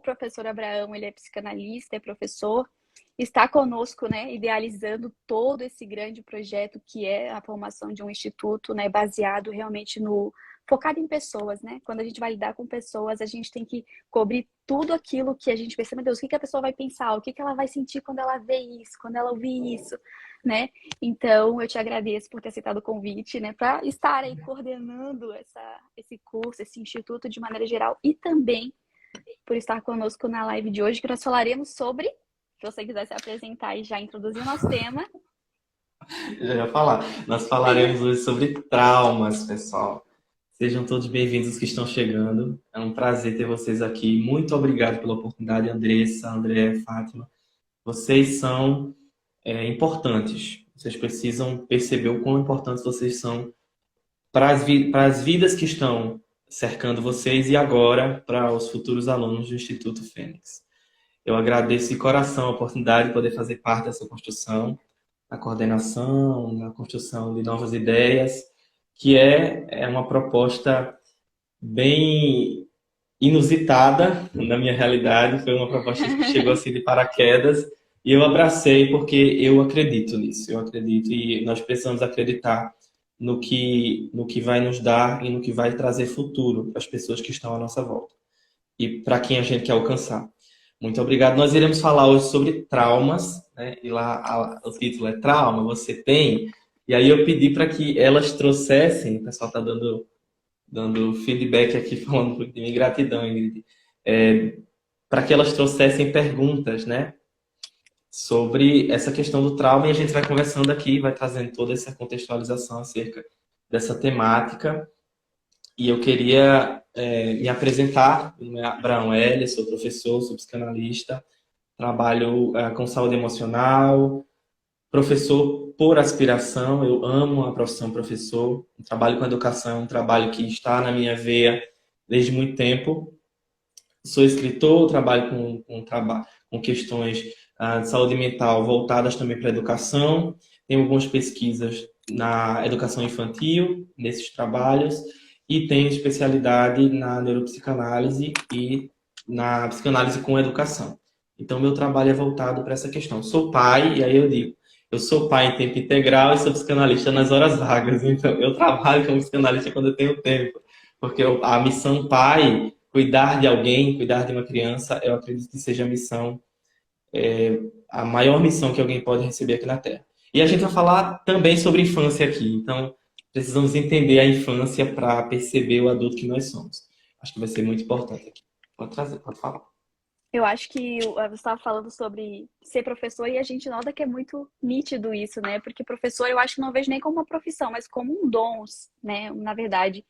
professor Abraão, ele é psicanalista, é professor, está conosco, né, idealizando todo esse grande projeto que é a formação de um instituto, né, baseado realmente no focado em pessoas, né? Quando a gente vai lidar com pessoas, a gente tem que cobrir tudo aquilo que a gente pensa, meu Deus, o que que a pessoa vai pensar, o que que ela vai sentir quando ela vê isso, quando ela ouvir isso, né? Então, eu te agradeço por ter aceitado o convite, né, para estar aí coordenando esse curso, esse instituto de maneira geral e também por estar conosco na live de hoje, que nós falaremos sobre, se você quiser se apresentar e já introduzir o nosso tema. Já ia falar. Nós falaremos hoje sobre traumas, pessoal. Sejam todos bem-vindos os que estão chegando. É um prazer ter vocês aqui. Muito obrigado pela oportunidade, Andressa, André, Fátima. Vocês são importantes. Vocês precisam perceber o quão importantes vocês são para as vidas que estão cercando vocês e agora para os futuros alunos do Instituto Fênix. Eu agradeço de coração a oportunidade de poder fazer parte dessa construção, na coordenação, na construção de novas ideias, que é uma proposta bem inusitada na minha realidade. Foi uma proposta que chegou assim de paraquedas e eu abracei porque eu acredito nisso. Eu acredito e nós precisamos acreditar no que vai nos dar e no que vai trazer futuro para as pessoas que estão à nossa volta e para quem a gente quer alcançar. Muito obrigado. Nós iremos falar hoje sobre traumas, né? E lá o título é Trauma, você tem? E aí eu pedi para que elas trouxessem, o pessoal está dando feedback aqui, falando de mim, gratidão, Ingrid, para que elas trouxessem perguntas, né, sobre essa questão do trauma e a gente vai conversando aqui, vai trazendo toda essa contextualização acerca dessa temática. E eu queria me apresentar. Meu nome é Abraão Heller, sou professor, sou psicanalista, trabalho com saúde emocional, professor por aspiração, eu amo a profissão professor, trabalho com educação, um trabalho que está na minha veia desde muito tempo. Sou escritor, trabalho com questões de saúde mental voltadas também para a educação, tenho algumas pesquisas na educação infantil, nesses trabalhos, e tenho especialidade na neuropsicanálise e na psicanálise com educação. Então, meu trabalho é voltado para essa questão. Sou pai, e aí eu digo, eu sou pai em tempo integral e sou psicanalista nas horas vagas. Então, eu trabalho como psicanalista quando eu tenho tempo. Porque a missão pai, cuidar de alguém, cuidar de uma criança, eu acredito que seja a maior missão que alguém pode receber aqui na Terra. E a gente vai falar também sobre infância aqui. Então, precisamos entender a infância para perceber o adulto que nós somos. Acho que vai ser muito importante aqui. Pode trazer, pode falar. Eu acho que você estava falando sobre ser professor e a gente nota que é muito nítido isso, né? Porque professor eu acho que não vejo nem como uma profissão, mas como um dom, né? Na verdade,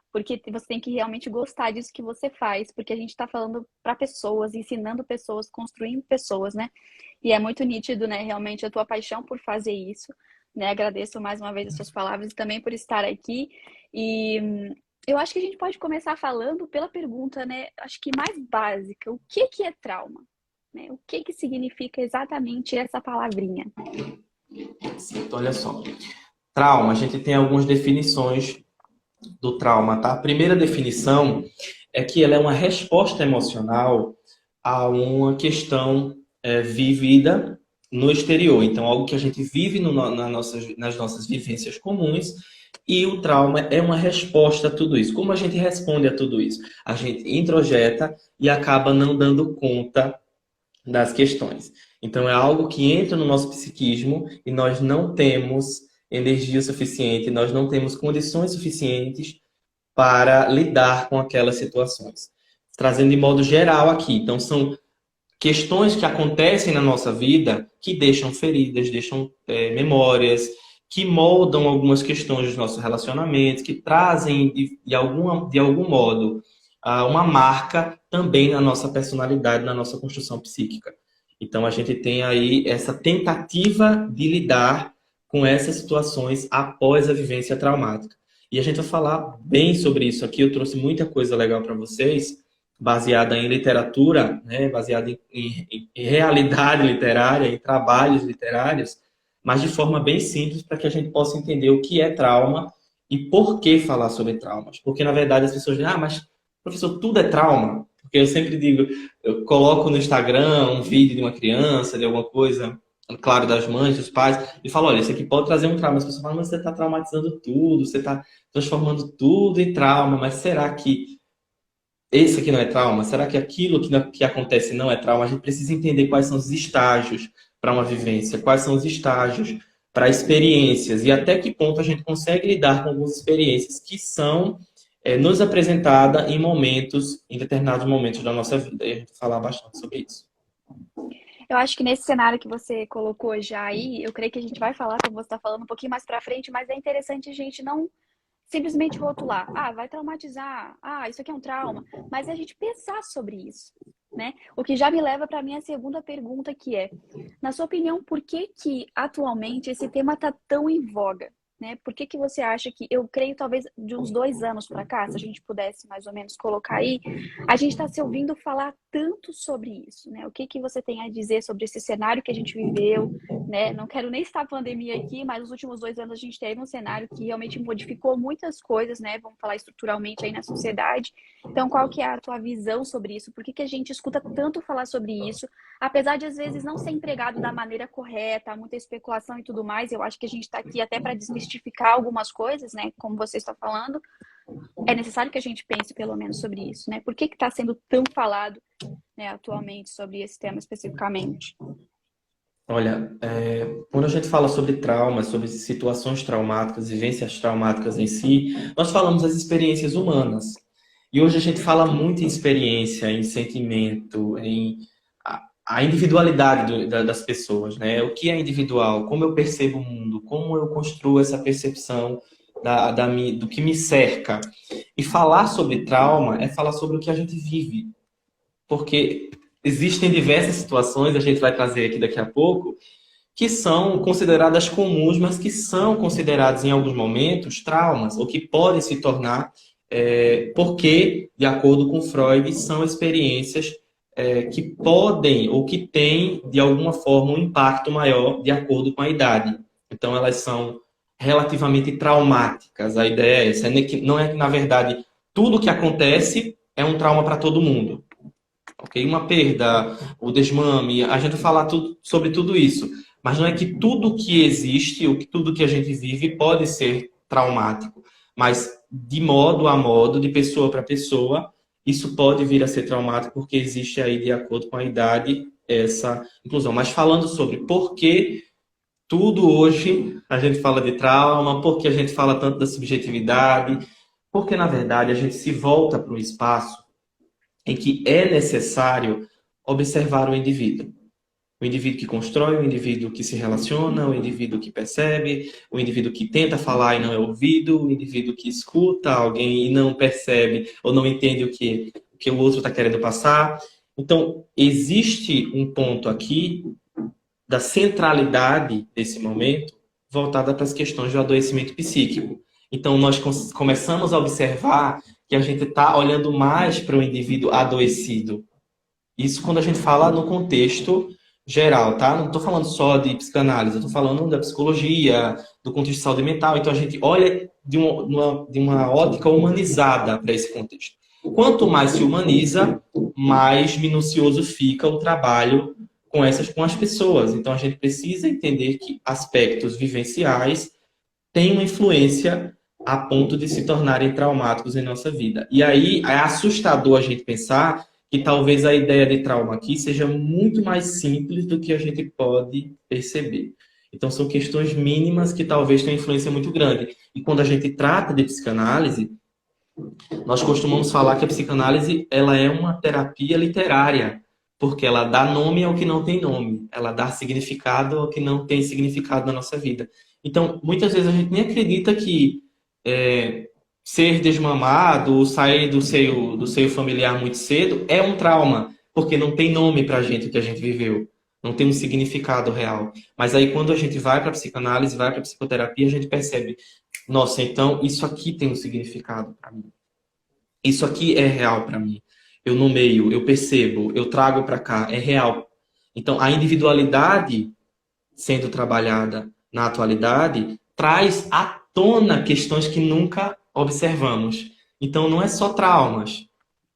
porque você tem que realmente gostar disso que você faz, porque a gente está falando para pessoas, ensinando pessoas, construindo pessoas, né? E é muito nítido, né? Realmente a tua paixão por fazer isso, né? Agradeço mais uma vez as suas palavras e também por estar aqui. E eu acho que a gente pode começar falando pela pergunta, né? Acho que mais básica, o que que é trauma? Né? O que que significa exatamente essa palavrinha? Então, olha só. Trauma, a gente tem algumas definições do trauma, tá? A primeira definição é que ela é uma resposta emocional a uma questão vivida no exterior. Então, algo que a gente vive nas nossas vivências comuns, e o trauma é uma resposta a tudo isso. Como a gente responde a tudo isso? A gente introjeta e acaba não dando conta das questões. Então, é algo que entra no nosso psiquismo e nós não temos energia suficiente, nós não temos condições suficientes para lidar com aquelas situações. Trazendo de modo geral aqui. Então, são questões que acontecem na nossa vida que deixam feridas, deixam memórias, que moldam algumas questões dos nossos relacionamentos, que trazem, de algum modo, uma marca também na nossa personalidade, na nossa construção psíquica. Então, a gente tem aí essa tentativa de lidar com essas situações após a vivência traumática. E a gente vai falar bem sobre isso aqui. Eu trouxe muita coisa legal para vocês, baseada em literatura, né? Baseada em realidade literária, em trabalhos literários, mas de forma bem simples para que a gente possa entender o que é trauma e por que falar sobre traumas. Porque, na verdade, as pessoas dizem, mas, professor, tudo é trauma? Porque eu sempre digo, eu coloco no Instagram um vídeo de uma criança, de alguma coisa, claro, das mães, dos pais, e falo, olha, isso aqui pode trazer um trauma. As pessoas falam, mas você está traumatizando tudo, você está transformando tudo em trauma, mas será que esse aqui não é trauma? Será que aquilo que acontece não é trauma? A gente precisa entender quais são os estágios para uma vivência, quais são os estágios para experiências e até que ponto a gente consegue lidar com algumas experiências que são nos apresentadas em momentos, em determinados momentos da nossa vida. E a gente vai falar bastante sobre isso. Eu acho que nesse cenário que você colocou já aí, eu creio que a gente vai falar, como você está falando, um pouquinho mais para frente, mas é interessante a gente não simplesmente rotular. Ah, vai traumatizar. Ah, isso aqui é um trauma. Mas a gente pensar sobre isso, né? O que já me leva para a minha segunda pergunta, que é, na sua opinião, por que que atualmente esse tema está tão em voga? Né? Por que que você acha que, eu creio talvez de uns 2 anos para cá, se a gente pudesse mais ou menos colocar aí, a gente está se ouvindo falar tanto sobre isso, né? O que que você tem a dizer sobre esse cenário que a gente viveu, né? Não quero nem estar a pandemia aqui, mas nos últimos 2 anos a gente teve um cenário que realmente modificou muitas coisas, né? Vamos falar estruturalmente aí na sociedade. Então, qual que é a tua visão sobre isso? Por que que a gente escuta tanto falar sobre isso? Apesar de às vezes não ser empregado da maneira correta, muita especulação e tudo mais, eu acho que a gente está aqui até para desmistificar algumas coisas, né? Como você está falando, é necessário que a gente pense pelo menos sobre isso, né? Por que que está sendo tão falado, né, atualmente sobre esse tema especificamente? Olha, quando a gente fala sobre traumas, sobre situações traumáticas, vivências traumáticas em si, nós falamos das experiências humanas. E hoje a gente fala muito em experiência, em sentimento, em a individualidade das pessoas, né? O que é individual, como eu percebo o mundo, como eu construo essa percepção do que me cerca. E falar sobre trauma é falar sobre o que a gente vive. Porque existem diversas situações, a gente vai trazer aqui daqui a pouco, que são consideradas comuns, mas que são consideradas em alguns momentos traumas, ou que podem se tornar, porque, de acordo com Freud, são experiências que podem ou que têm, de alguma forma, um impacto maior de acordo com a idade. Então, elas são relativamente traumáticas. A ideia é essa. Não é que, na verdade, tudo que acontece é um trauma para todo mundo. Okay? Uma perda, o desmame, a gente vai falar sobre tudo isso. Mas não é que tudo que existe, ou que tudo que a gente vive pode ser traumático. Mas de modo a modo, de pessoa para pessoa, isso pode vir a ser traumático porque existe aí, de acordo com a idade, essa inclusão. Mas falando sobre por que tudo hoje a gente fala de trauma, por que a gente fala tanto da subjetividade, porque, na verdade, a gente se volta para um espaço em que é necessário observar o indivíduo. O indivíduo que constrói, o indivíduo que se relaciona, o indivíduo que percebe, o indivíduo que tenta falar e não é ouvido, o indivíduo que escuta alguém e não percebe ou não entende o que o outro está querendo passar. Então, existe um ponto aqui da centralidade desse momento voltada para as questões do adoecimento psíquico. Então, nós começamos a observar que a gente está olhando mais para o indivíduo adoecido. Isso quando a gente fala no contexto geral, tá? Não estou falando só de psicanálise, eu estou falando da psicologia, do contexto de saúde mental. Então, a gente olha de uma ótica humanizada para esse contexto. Quanto mais se humaniza, mais minucioso fica o trabalho com as pessoas. Então, a gente precisa entender que aspectos vivenciais têm uma influência a ponto de se tornarem traumáticos em nossa vida. E aí é assustador a gente pensar que talvez a ideia de trauma aqui seja muito mais simples do que a gente pode perceber. Então, são questões mínimas que talvez tenham influência muito grande. E quando a gente trata de psicanálise, nós costumamos falar que a psicanálise ela é uma terapia literária, porque ela dá nome ao que não tem nome, ela dá significado ao que não tem significado na nossa vida. Então, muitas vezes a gente nem acredita que ser desmamado ou sair do seio familiar muito cedo é um trauma, porque não tem nome para a gente o que a gente viveu. Não tem um significado real. Mas aí quando a gente vai para a psicanálise, vai para a psicoterapia, a gente percebe, nossa, então isso aqui tem um significado para mim. Isso aqui é real para mim. Eu nomeio, eu percebo, eu trago para cá, é real. Então a individualidade sendo trabalhada na atualidade traz à tona questões que nunca observamos. Então não é só traumas,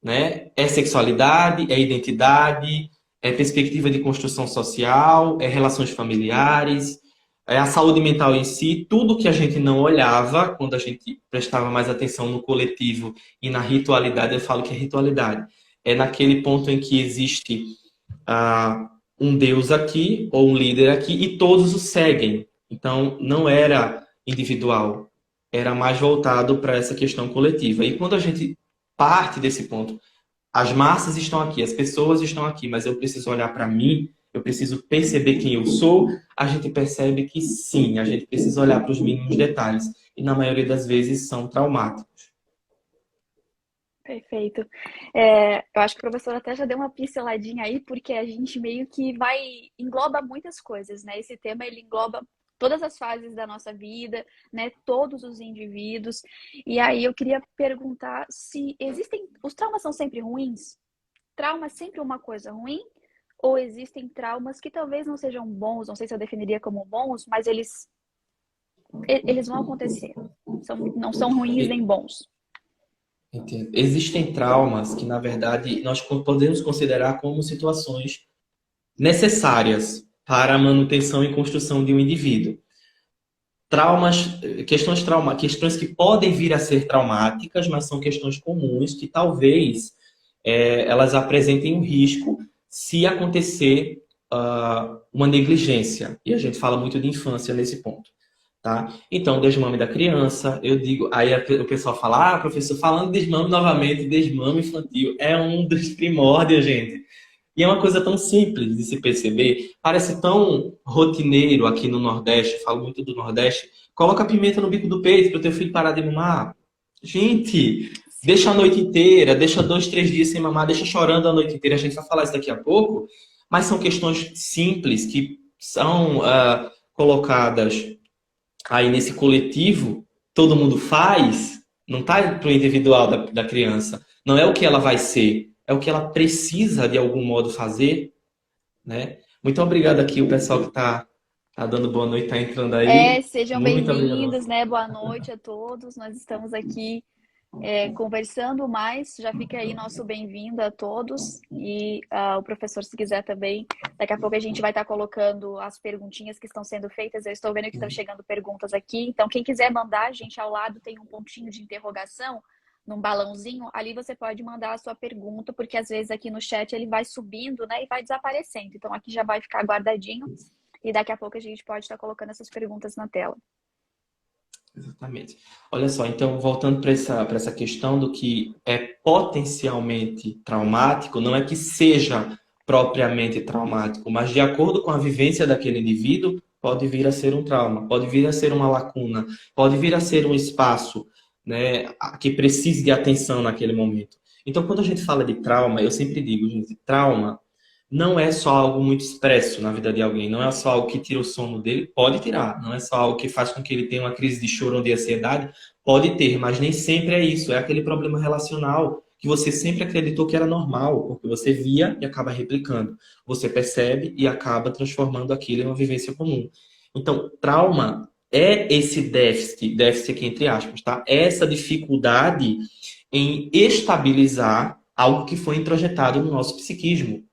né? É sexualidade, é identidade, é perspectiva de construção social, é relações familiares, é a saúde mental em si, tudo que a gente não olhava quando a gente prestava mais atenção no coletivo e na ritualidade, eu falo que é ritualidade. É naquele ponto em que existe um Deus aqui ou um líder aqui e todos o seguem. Então, não era individual, era mais voltado para essa questão coletiva. E quando a gente parte desse ponto, as massas estão aqui, as pessoas estão aqui, mas eu preciso olhar para mim, eu preciso perceber quem eu sou, a gente percebe que sim, a gente precisa olhar para os mínimos detalhes. E na maioria das vezes são traumáticos. Perfeito. Eu acho que o professor até já deu uma pinceladinha aí, porque a gente meio que engloba muitas coisas, né? Esse tema, ele engloba todas as fases da nossa vida, né? Todos os indivíduos. E aí eu queria perguntar se os traumas são sempre ruins? Trauma é sempre uma coisa ruim? Ou existem traumas que talvez não sejam bons, não sei se eu definiria como bons, mas eles vão acontecer. Não são ruins nem bons. Entendo. Existem traumas que, na verdade, nós podemos considerar como situações necessárias para a manutenção e construção de um indivíduo. Traumas, questões que podem vir a ser traumáticas, mas são questões comuns que talvez elas apresentem um risco se acontecer uma negligência. E a gente fala muito de infância nesse ponto. Tá? Então, desmame da criança, eu digo, aí o pessoal fala, professor, falando de desmame novamente, desmame infantil é um dos primórdios, gente. E é uma coisa tão simples de se perceber, parece tão rotineiro aqui no Nordeste, falo muito do Nordeste, coloca pimenta no bico do peito para o teu filho parar de mamar. Gente, deixa a noite inteira, deixa 2, 3 dias sem mamar, deixa chorando a noite inteira, a gente vai falar isso daqui a pouco, mas são questões simples que são colocadas aí nesse coletivo, todo mundo faz, não está para o individual da criança. Não é o que ela vai ser, é o que ela precisa de algum modo fazer, né? Muito obrigado aqui o pessoal que tá dando boa noite, tá entrando aí. Sejam Muito obrigado. bem-vindos, né? Boa noite a todos. Nós estamos aqui conversando mais. Já fica aí nosso bem-vindo a todos. E o professor, se quiser também, daqui a pouco a gente vai estar colocando as perguntinhas que estão sendo feitas. Eu estou vendo que estão chegando perguntas aqui. Então, quem quiser mandar, gente, ao lado tem um pontinho de interrogação, num balãozinho. Ali você pode mandar a sua pergunta, porque às vezes aqui no chat ele vai subindo, né? E vai desaparecendo. Então, aqui já vai ficar guardadinho. E daqui a pouco a gente pode estar colocando essas perguntas na tela. Exatamente. Olha só, então, voltando para essa questão do que é potencialmente traumático, não é que seja propriamente traumático, mas de acordo com a vivência daquele indivíduo, pode vir a ser um trauma, pode vir a ser uma lacuna, pode vir a ser um espaço, né, que precise de atenção naquele momento. Então, quando a gente fala de trauma, eu sempre digo, gente, trauma não é só algo muito expresso na vida de alguém, não é só algo que tira o sono dele, pode tirar, não é só algo que faz com que ele tenha uma crise de choro ou de ansiedade, pode ter, mas nem sempre é isso, é aquele problema relacional que você sempre acreditou que era normal, porque você via e acaba replicando, você percebe e acaba transformando aquilo em uma vivência comum. Então, trauma é esse déficit aqui entre aspas, tá? É essa dificuldade em estabilizar algo que foi introjetado no nosso psiquismo.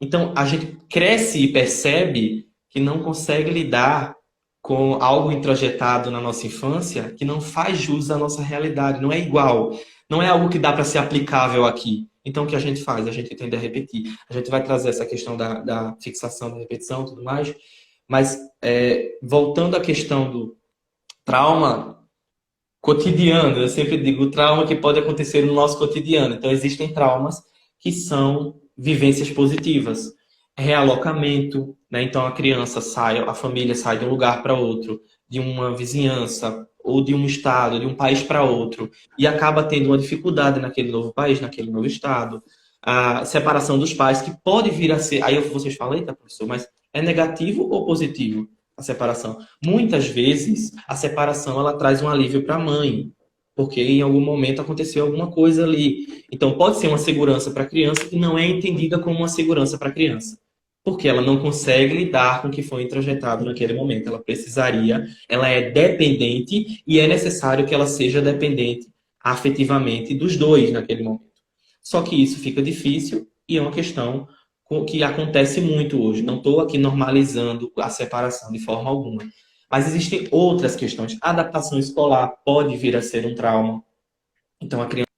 Então, a gente cresce e percebe que não consegue lidar com algo introjetado na nossa infância que não faz jus à nossa realidade, não é igual, não é algo que dá para ser aplicável aqui. Então, o que a gente faz? A gente tende a repetir. A gente vai trazer essa questão da fixação, da repetição e tudo mais, mas voltando à questão do trauma cotidiano, eu sempre digo trauma que pode acontecer no nosso cotidiano. Então, existem traumas que são vivências positivas. Realocamento, né? Então a família sai de um lugar para outro, de uma vizinhança, ou de um estado, de um país para outro, e acaba tendo uma dificuldade naquele novo país, naquele novo estado. A separação dos pais, que pode vir a ser. Aí vocês falam, eita, professor, mas é negativo ou positivo a separação? Muitas vezes a separação ela traz um alívio para a mãe, porque em algum momento aconteceu alguma coisa ali. Então, pode ser uma segurança para a criança que não é entendida como uma segurança para a criança, porque ela não consegue lidar com o que foi introjetado naquele momento. Ela é dependente e é necessário que ela seja dependente afetivamente dos dois naquele momento. Só que isso fica difícil e é uma questão que acontece muito hoje. Não estou aqui normalizando a separação de forma alguma. Mas existem outras questões. A adaptação escolar pode vir a ser um trauma. Então, a criança...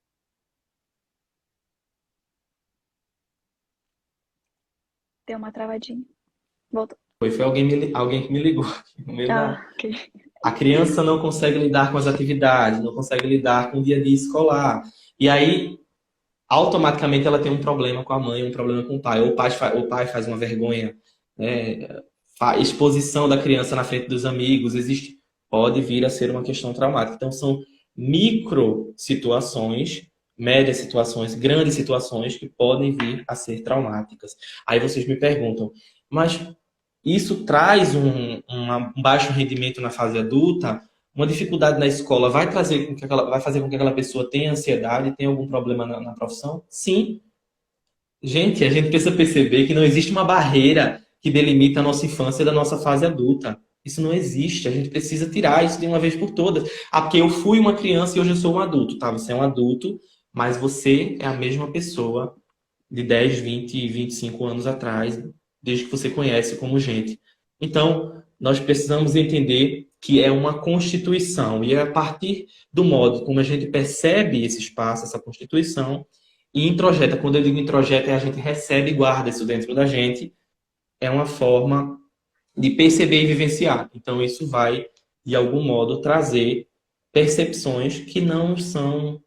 Deu uma travadinha. Voltou. Foi alguém que me ligou aqui no meio da... Ah, ok. A criança não consegue lidar com as atividades, não consegue lidar com o dia a dia escolar. E aí, automaticamente, ela tem um problema com a mãe, um problema com o pai. Ou o pai faz uma vergonha, né? Exposição da criança na frente dos amigos, pode vir a ser uma questão traumática. Então, são micro situações, médias situações, grandes situações que podem vir a ser traumáticas. Aí vocês me perguntam, mas isso traz um baixo rendimento na fase adulta? Uma dificuldade na escola vai fazer com que aquela pessoa tenha ansiedade, tenha algum problema na profissão? Sim. Gente, a gente precisa perceber que não existe uma barreira que delimita a nossa infância da nossa fase adulta. Isso não existe. A gente precisa tirar isso de uma vez por todas. Ah, porque eu fui uma criança e hoje eu sou um adulto. Tá, você é um adulto, mas você é a mesma pessoa de 10, 20 e 25 anos atrás, desde que você conhece como gente. Então, nós precisamos entender que é uma constituição. E é a partir do modo como a gente percebe esse espaço, essa constituição, e introjeta. Quando eu digo introjeta, é a gente recebe e guarda isso dentro da gente. É uma forma de perceber e vivenciar. Então, isso vai, de algum modo, trazer percepções que não são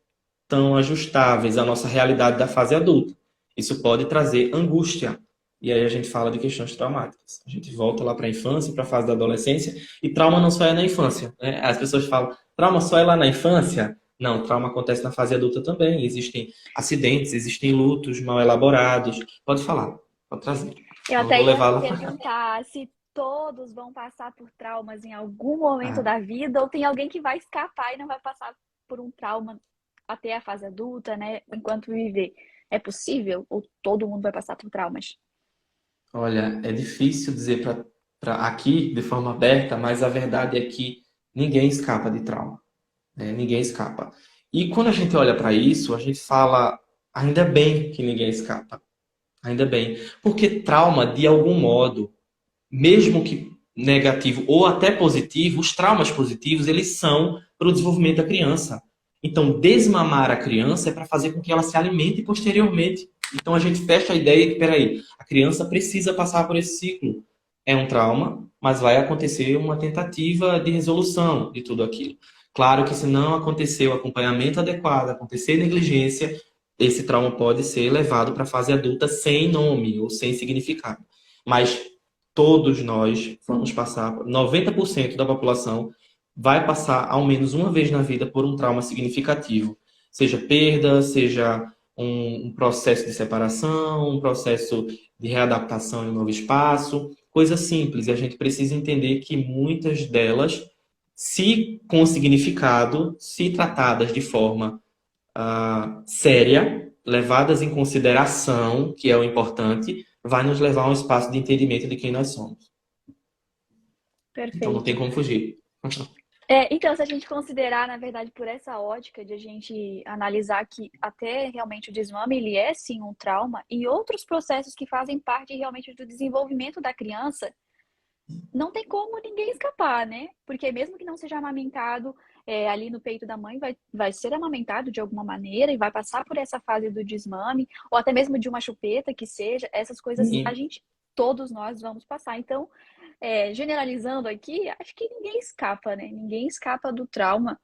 tão ajustáveis à nossa realidade da fase adulta. Isso pode trazer angústia. E aí a gente fala de questões traumáticas. A gente volta lá para a infância, para a fase da adolescência. E trauma não só é na infância, né? As pessoas falam, trauma só é lá na infância? Não, trauma acontece na fase adulta também. Existem acidentes, existem lutos mal elaborados. Pode falar, pode trazer. Eu Não até vou ia levar lá. perguntar se todos vão passar por traumas em algum momento Ah, da vida, ou tem alguém que vai escapar e não vai passar por um trauma até a fase adulta, né? Enquanto viver. É possível? Ou todo mundo vai passar por traumas? olha, é difícil dizer para aqui de forma aberta, mas a verdade é que ninguém escapa de trauma, né? Ninguém escapa. E quando a gente olha para isso, a gente fala, ainda bem que ninguém escapa. Ainda bem. Porque trauma, de algum modo, mesmo que negativo ou até positivo, os traumas positivos, eles são para o desenvolvimento da criança. Então, desmamar a criança é para fazer com que ela se alimente posteriormente. Então, a gente fecha a ideia que, peraí, a criança precisa passar por esse ciclo. É um trauma, mas vai acontecer uma tentativa de resolução de tudo aquilo. Claro que se não acontecer o acompanhamento adequado, acontecer negligência, esse trauma pode ser levado para a fase adulta sem nome ou sem significado. Mas todos nós vamos passar, 90% da população vai passar ao menos uma vez na vida por um trauma significativo. Seja perda, seja um processo de separação, um processo de readaptação em um novo espaço, coisa simples. E a gente precisa entender que muitas delas, se com significado, se tratadas de forma séria, levadas em consideração, que é o importante, vai nos levar a um espaço de entendimento de quem nós somos. Então não tem Perfeito. como fugir. Então, se a gente considerar, na verdade, por essa ótica de a gente analisar que até realmente o desmame, ele é sim um trauma, e outros processos que fazem parte realmente do desenvolvimento da criança, não tem como ninguém escapar, né? Porque mesmo que não seja amamentado ali no peito da mãe, vai ser amamentado de alguma maneira e vai passar por essa fase do desmame, ou até mesmo de uma chupeta que seja, essas coisas todos nós vamos passar. Então, generalizando aqui, acho que ninguém escapa, né? Ninguém escapa do trauma.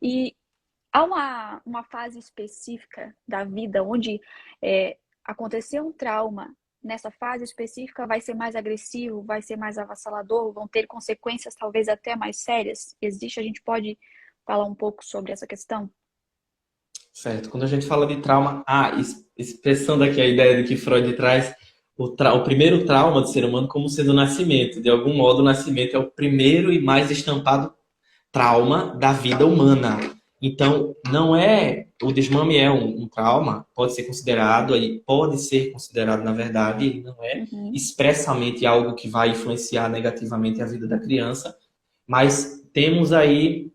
E há uma fase específica da vida onde aconteceu um trauma. Nessa fase específica vai ser mais agressivo, vai ser mais avassalador, vão ter consequências talvez até mais sérias. Existe, a gente pode falar um pouco sobre essa questão? Certo. Quando a gente fala de trauma, expressando aqui a ideia de que Freud traz o primeiro trauma do ser humano como sendo o nascimento. De algum modo, o nascimento é o primeiro e mais estampado trauma da vida humana. Então, não é... O desmame é um trauma, pode ser considerado, na verdade, não é expressamente algo que vai influenciar negativamente a vida da criança, mas temos aí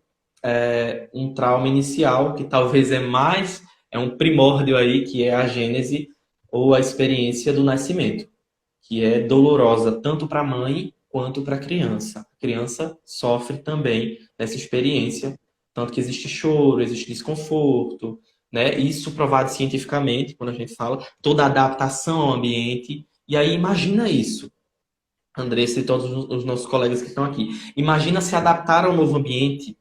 um trauma inicial que talvez é mais é um primórdio aí que é a gênese ou a experiência do nascimento, que é dolorosa tanto para a mãe quanto para a criança. A criança sofre também dessa experiência, tanto que existe choro, existe desconforto, né? Isso provado cientificamente, quando a gente fala, toda adaptação ao ambiente. E aí imagina isso, Andressa e todos os nossos colegas que estão aqui. Imagina se adaptar ao novo ambiente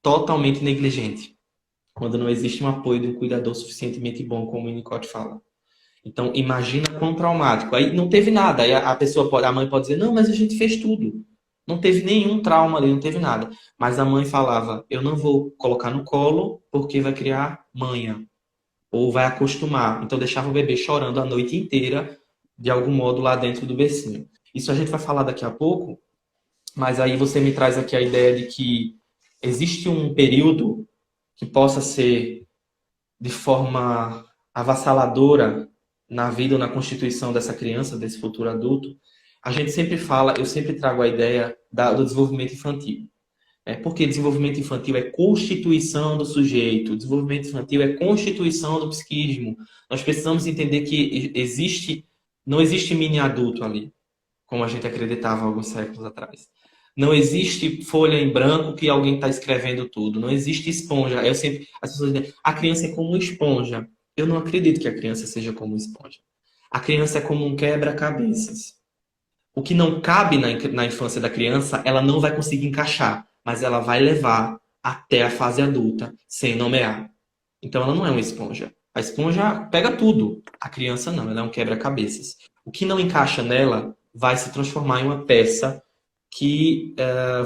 totalmente negligente, quando não existe um apoio de um cuidador suficientemente bom, como o Winnicott fala. Então, imagina quão traumático. Aí não teve nada. Aí a pessoa pode, a mãe pode dizer, não, mas a gente fez tudo. Não teve nenhum trauma ali, não teve nada. Mas a mãe falava, eu não vou colocar no colo porque vai criar manha. Ou vai acostumar. Então deixava o bebê chorando a noite inteira, de algum modo, lá dentro do bercinho. Isso a gente vai falar daqui a pouco, mas aí você me traz aqui a ideia de que existe um período que possa ser de forma avassaladora na vida ou na constituição dessa criança, desse futuro adulto. A gente sempre fala, eu sempre trago a ideia do desenvolvimento infantil. Porque desenvolvimento infantil é constituição do sujeito, desenvolvimento infantil é constituição do psiquismo. Nós precisamos entender que não existe mini adulto ali, como a gente acreditava alguns séculos atrás. Não existe folha em branco que alguém está escrevendo tudo. Não existe esponja. As pessoas dizem, a criança é como uma esponja. Eu não acredito que a criança seja como uma esponja. A criança é como um quebra-cabeças. O que não cabe na infância da criança, ela não vai conseguir encaixar, mas ela vai levar até a fase adulta sem nomear. Então ela não é uma esponja. A esponja pega tudo. A criança não, ela é um quebra-cabeças. O que não encaixa nela vai se transformar em uma peça que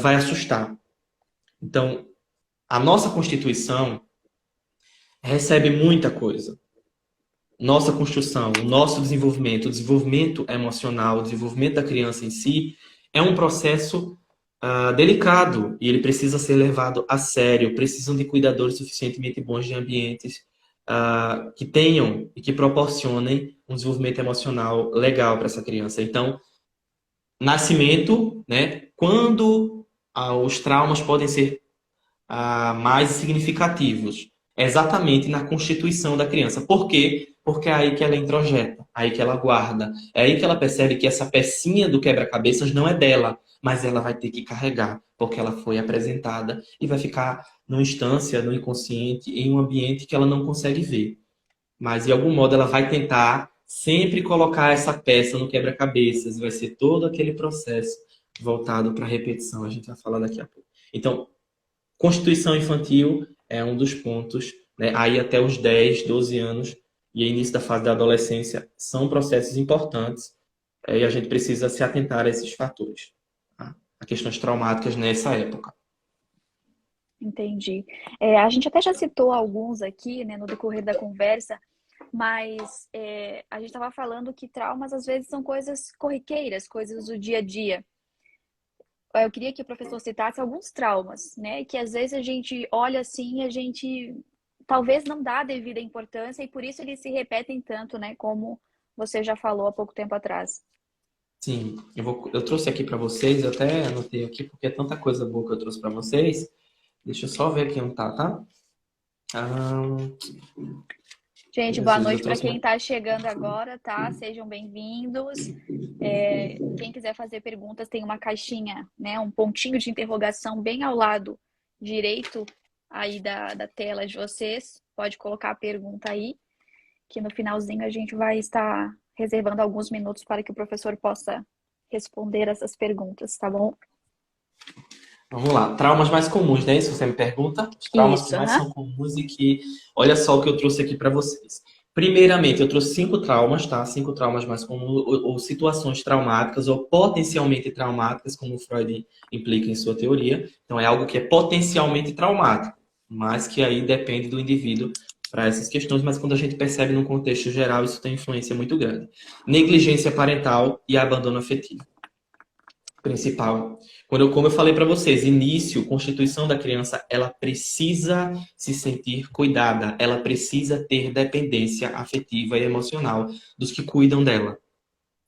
vai assustar. Então, a nossa Constituição recebe muita coisa. Nossa construção, o nosso desenvolvimento, o desenvolvimento emocional, o desenvolvimento da criança em si, é um processo delicado e ele precisa ser levado a sério. Precisam de cuidadores suficientemente bons de ambientes que tenham e que proporcionem um desenvolvimento emocional legal para essa criança. Então, nascimento, né? Quando os traumas podem ser mais significativos, é exatamente na constituição da criança. Por quê? Porque é aí que ela introjeta, aí que ela guarda, é aí que ela percebe que essa pecinha do quebra-cabeças não é dela, mas ela vai ter que carregar, porque ela foi apresentada e vai ficar numa instância, no inconsciente, em um ambiente que ela não consegue ver. Mas, de algum modo, ela vai tentar sempre colocar essa peça no quebra-cabeças. Vai ser todo aquele processo voltado para a repetição. A gente vai falar daqui a pouco. Então, constituição infantil é um dos pontos, né? Aí até os 10, 12 anos e início da fase da adolescência são processos importantes e a gente precisa se atentar a esses fatores, tá? A questões traumáticas nessa época. Entendi. A gente até já citou alguns aqui, né, no decorrer da conversa, mas a gente estava falando que traumas às vezes são coisas corriqueiras, coisas do dia a dia. Eu queria que o professor citasse alguns traumas, né, que às vezes a gente olha assim e a gente talvez não dá a devida importância e por isso eles se repetem tanto, né, como você já falou há pouco tempo atrás. Sim, eu trouxe aqui para vocês, eu até anotei aqui porque é tanta coisa boa que eu trouxe para vocês. Deixa eu só ver aqui onde tá? Gente, boa noite para quem está chegando agora, tá? Sejam bem-vindos. Quem quiser fazer perguntas, tem uma caixinha, né? Um pontinho de interrogação bem ao lado direito aí da tela de vocês. Pode colocar a pergunta aí, que no finalzinho a gente vai estar reservando alguns minutos para que o professor possa responder essas perguntas, tá bom? Vamos lá, traumas mais comuns, né? Isso você me pergunta. Os traumas que mais são comuns e que... Olha só o que eu trouxe aqui para vocês. Primeiramente, eu trouxe 5 traumas, tá? 5 traumas mais comuns, ou situações traumáticas, ou potencialmente traumáticas, como o Freud implica em sua teoria. Então, é algo que é potencialmente traumático, mas que aí depende do indivíduo para essas questões, mas quando a gente percebe num contexto geral, isso tem influência muito grande. Negligência parental e abandono afetivo. Principal. Como eu falei para vocês, início, constituição da criança, ela precisa se sentir cuidada, ela precisa ter dependência afetiva e emocional dos que cuidam dela.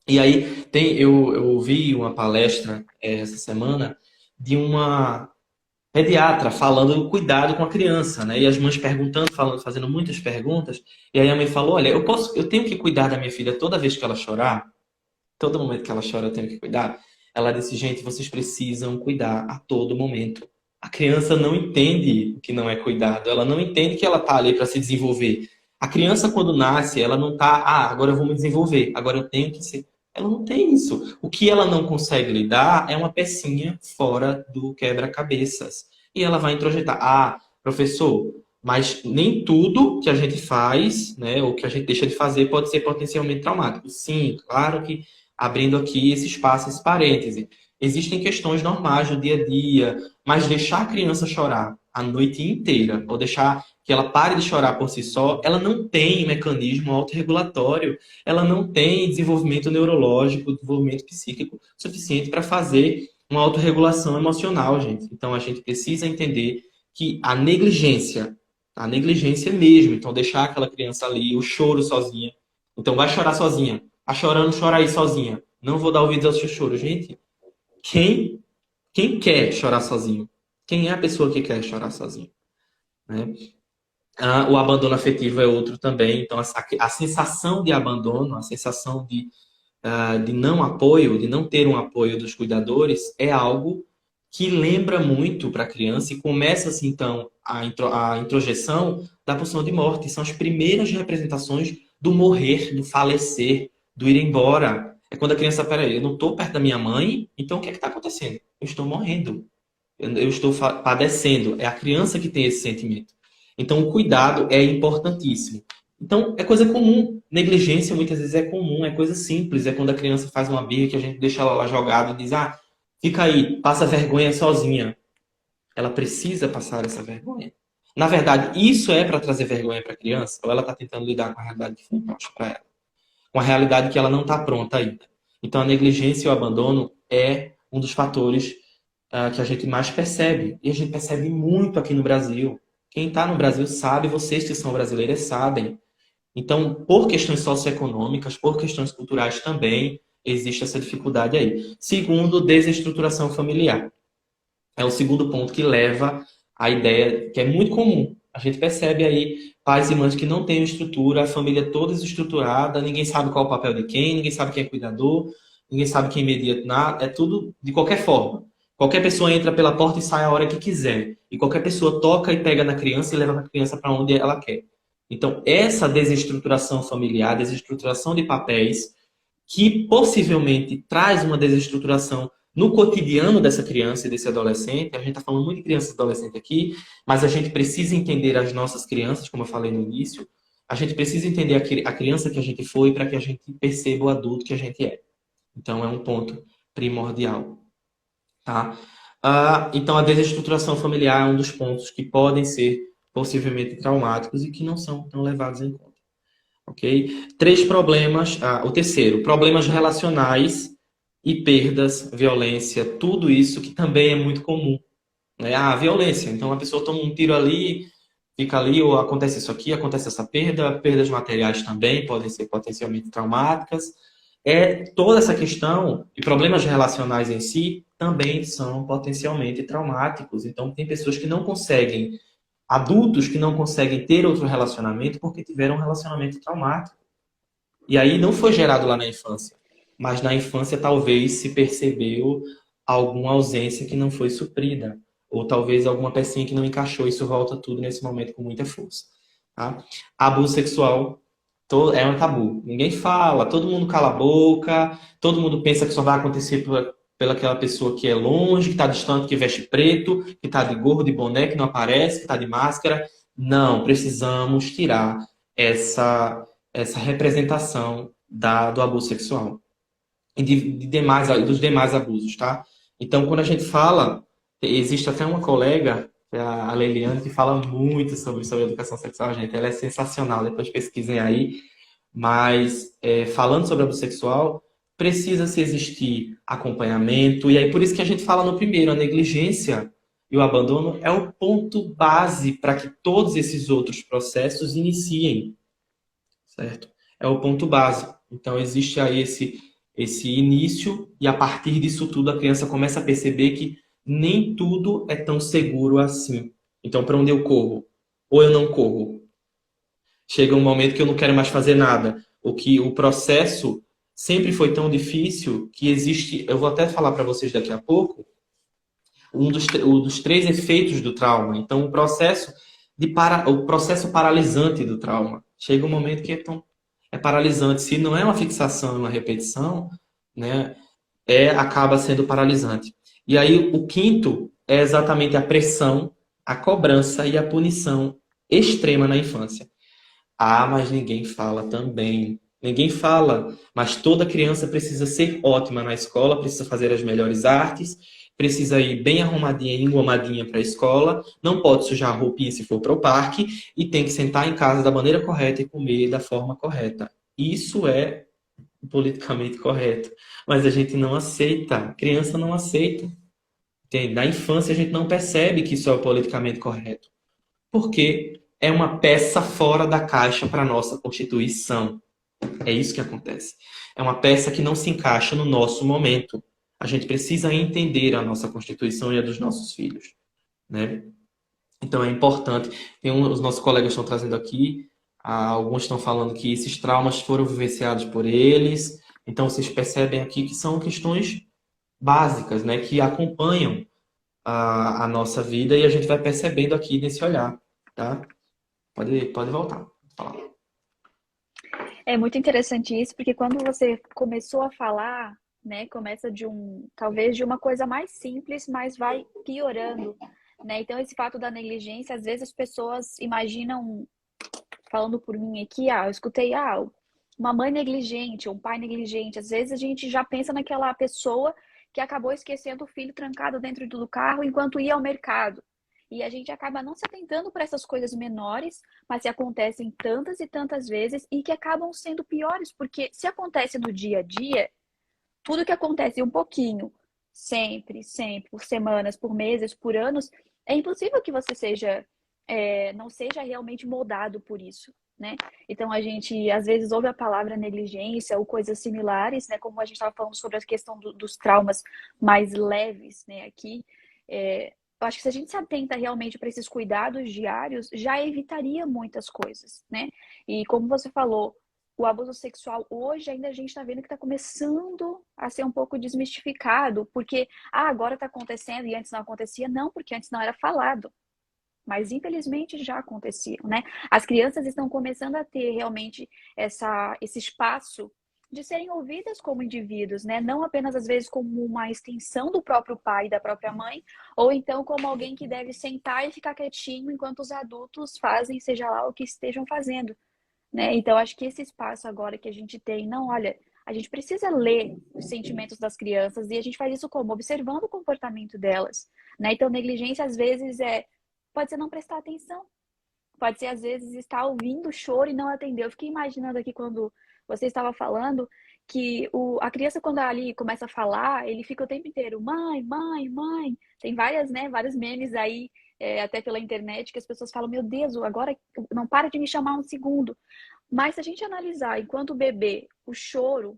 E aí, eu ouvi uma palestra essa semana de uma pediatra falando do cuidado com a criança, né? E as mães perguntando, falando, fazendo muitas perguntas. E aí a mãe falou: olha, eu tenho que cuidar da minha filha toda vez que ela chorar? Todo momento que ela chora, eu tenho que cuidar? Ela disse: gente, vocês precisam cuidar a todo momento. A criança não entende o que não é cuidado, ela não entende que ela está ali para se desenvolver. A criança, quando nasce, ela não está, agora eu vou me desenvolver, agora eu tenho que ser. Ela não tem isso. O que ela não consegue lidar é uma pecinha fora do quebra-cabeças. E ela vai introjetar: professor, mas nem tudo que a gente faz, né, ou que a gente deixa de fazer pode ser potencialmente traumático. Sim, claro que abrindo aqui esse espaço, esse parêntese. Existem questões normais do dia a dia, mas deixar a criança chorar a noite inteira, ou deixar que ela pare de chorar por si só, ela não tem mecanismo autorregulatório, ela não tem desenvolvimento neurológico, desenvolvimento psíquico suficiente para fazer uma autorregulação emocional, gente. Então a gente precisa entender que a negligência mesmo, então deixar aquela criança ali, o choro sozinha, então vai chorar sozinha. A chorando, chora aí sozinha. Não vou dar ouvidos ao seu choro. Gente, quem, quem quer chorar sozinho? Quem é a pessoa que quer chorar sozinho? Né? O abandono afetivo é outro também. Então, a sensação de abandono, a sensação de não apoio, de não ter um apoio dos cuidadores, é algo que lembra muito para a criança e começa-se, então, a introjeção da pulsão de morte. São as primeiras representações do morrer, do falecer, do ir embora. É quando a criança, peraí, eu não estou perto da minha mãe, então o que é que está acontecendo? Eu estou morrendo. Eu estou padecendo. É a criança que tem esse sentimento. Então, o cuidado é importantíssimo. Então, é coisa comum. Negligência muitas vezes é comum, é coisa simples. É quando a criança faz uma birra que a gente deixa ela lá jogada e diz: fica aí, passa vergonha sozinha. Ela precisa passar essa vergonha. Na verdade, isso é para trazer vergonha para a criança, ou ela está tentando lidar com a realidade que foi imposta para ela? Com a realidade que ela não está pronta ainda. Então, a negligência e o abandono é um dos fatores que a gente mais percebe. E a gente percebe muito aqui no Brasil. Quem está no Brasil sabe, vocês que são brasileiras sabem. Então, por questões socioeconômicas, por questões culturais também, existe essa dificuldade aí. Segundo, desestruturação familiar. É o segundo ponto que leva à ideia que é muito comum. A gente percebe aí pais e mães que não têm estrutura, a família toda desestruturada, ninguém sabe qual é o papel de quem, ninguém sabe quem é cuidador, ninguém sabe quem media nada, é tudo de qualquer forma. Qualquer pessoa entra pela porta e sai a hora que quiser. E qualquer pessoa toca e pega na criança e leva a criança para onde ela quer. Então, essa desestruturação familiar, desestruturação de papéis, que possivelmente traz uma desestruturação no cotidiano dessa criança e desse adolescente. A gente está falando muito de criança e adolescente aqui, mas a gente precisa entender as nossas crianças, como eu falei no início. A gente precisa entender a criança que a gente foi para que a gente perceba o adulto que a gente é. Então, é um ponto primordial. Tá? Então, a desestruturação familiar é um dos pontos que podem ser possivelmente traumáticos e que não são tão levados em conta. Ok? Três problemas. O terceiro, problemas relacionais e perdas, violência, tudo isso que também é muito comum. Né? Violência. Então, a pessoa toma um tiro ali, fica ali, ou acontece isso aqui, acontece essa perda. Perdas materiais também podem ser potencialmente traumáticas. Toda essa questão e problemas relacionais em si também são potencialmente traumáticos. Então, tem pessoas que não conseguem, adultos que não conseguem ter outro relacionamento porque tiveram um relacionamento traumático. E aí não foi gerado lá na infância, mas na infância talvez se percebeu alguma ausência que não foi suprida, ou talvez alguma pecinha que não encaixou. Isso volta tudo nesse momento com muita força. Tá? Abuso sexual é um tabu. Ninguém fala, todo mundo cala a boca, todo mundo pensa que só vai acontecer pela aquela pessoa que é longe, que está distante, que veste preto, que está de gorro, de boné, que não aparece, que está de máscara. Não, precisamos tirar essa representação do abuso sexual e dos demais abusos, tá? Então, quando a gente fala, existe até uma colega, que é a Leiliane, que fala muito sobre educação sexual, gente. Ela é sensacional, depois pesquisem aí. Mas, falando sobre abuso sexual, precisa-se existir acompanhamento. E aí, por isso que a gente fala no primeiro, a negligência e o abandono é o ponto base para que todos esses outros processos iniciem, certo? É o ponto básico. Então, existe aí esse início, e a partir disso tudo a criança começa a perceber que nem tudo é tão seguro assim. Então, para onde eu corro? Ou eu não corro? Chega um momento que eu não quero mais fazer nada. O que o processo sempre foi tão difícil que existe. Eu vou até falar para vocês daqui a pouco um dos três efeitos do trauma. Então, o processo paralisante do trauma. Chega um momento que é paralisante. Se não é uma fixação, é uma repetição, né, acaba sendo paralisante. E aí, o quinto é exatamente a pressão, a cobrança e a punição extrema na infância. Ah, mas ninguém fala também. Ninguém fala, mas toda criança precisa ser ótima na escola, precisa fazer as melhores artes, precisa ir bem arrumadinha e engomadinha para a escola, não pode sujar a roupinha se for para o parque e tem que sentar em casa da maneira correta e comer da forma correta. Isso é politicamente correto, mas a gente não aceita, a criança não aceita. Entende? Na infância a gente não percebe que isso é o politicamente correto porque é uma peça fora da caixa para a nossa Constituição. É isso que acontece. É uma peça que não se encaixa no nosso momento. A gente precisa entender a nossa Constituição e a dos nossos filhos, né? Então é importante. Os nossos colegas estão trazendo aqui, alguns estão falando que esses traumas foram vivenciados por eles. Então vocês percebem aqui que são questões básicas, né, que acompanham a nossa vida e a gente vai percebendo aqui nesse olhar, tá? Pode voltar. Falar. É muito interessante isso, porque quando você começou a falar, né, começa talvez de uma coisa mais simples, mas vai piorando, né? Então esse fato da negligência, às vezes as pessoas imaginam, falando por mim aqui, eu escutei, uma mãe negligente, um pai negligente. Às vezes a gente já pensa naquela pessoa que acabou esquecendo o filho trancado dentro do carro enquanto ia ao mercado. E a gente acaba não se atentando para essas coisas menores, mas que acontecem tantas e tantas vezes e que acabam sendo piores, porque se acontece no dia a dia, tudo que acontece um pouquinho, sempre, sempre, por semanas, por meses, por anos, é impossível que você não seja realmente moldado por isso, né? Então a gente às vezes ouve a palavra negligência ou coisas similares, né? Como a gente estava falando sobre a questão dos traumas mais leves, né? Aqui, eu acho que se a gente se atenta realmente para esses cuidados diários, já evitaria muitas coisas, né? E como você falou, o abuso sexual hoje ainda a gente está vendo que está começando a ser um pouco desmistificado, porque agora está acontecendo e antes não acontecia, não, porque antes não era falado. Mas infelizmente já acontecia, né? As crianças estão começando a ter realmente esse espaço de serem ouvidas como indivíduos, né? Não apenas às vezes como uma extensão do próprio pai e da própria mãe, ou então como alguém que deve sentar e ficar quietinho enquanto os adultos fazem, seja lá o que estejam fazendo, né? Então, acho que esse espaço agora que a gente tem, não, olha, a gente precisa ler os sentimentos das crianças e a gente faz isso como? Observando o comportamento delas, né? Então, negligência às vezes pode ser não prestar atenção, pode ser às vezes estar ouvindo o choro e não atender. Eu fiquei imaginando aqui quando você estava falando que a criança quando ali começa a falar, ele fica o tempo inteiro, mãe, mãe, mãe. Tem vários memes aí, até pela internet, que as pessoas falam, meu Deus, agora não para de me chamar um segundo. Mas se a gente analisar enquanto bebê, o choro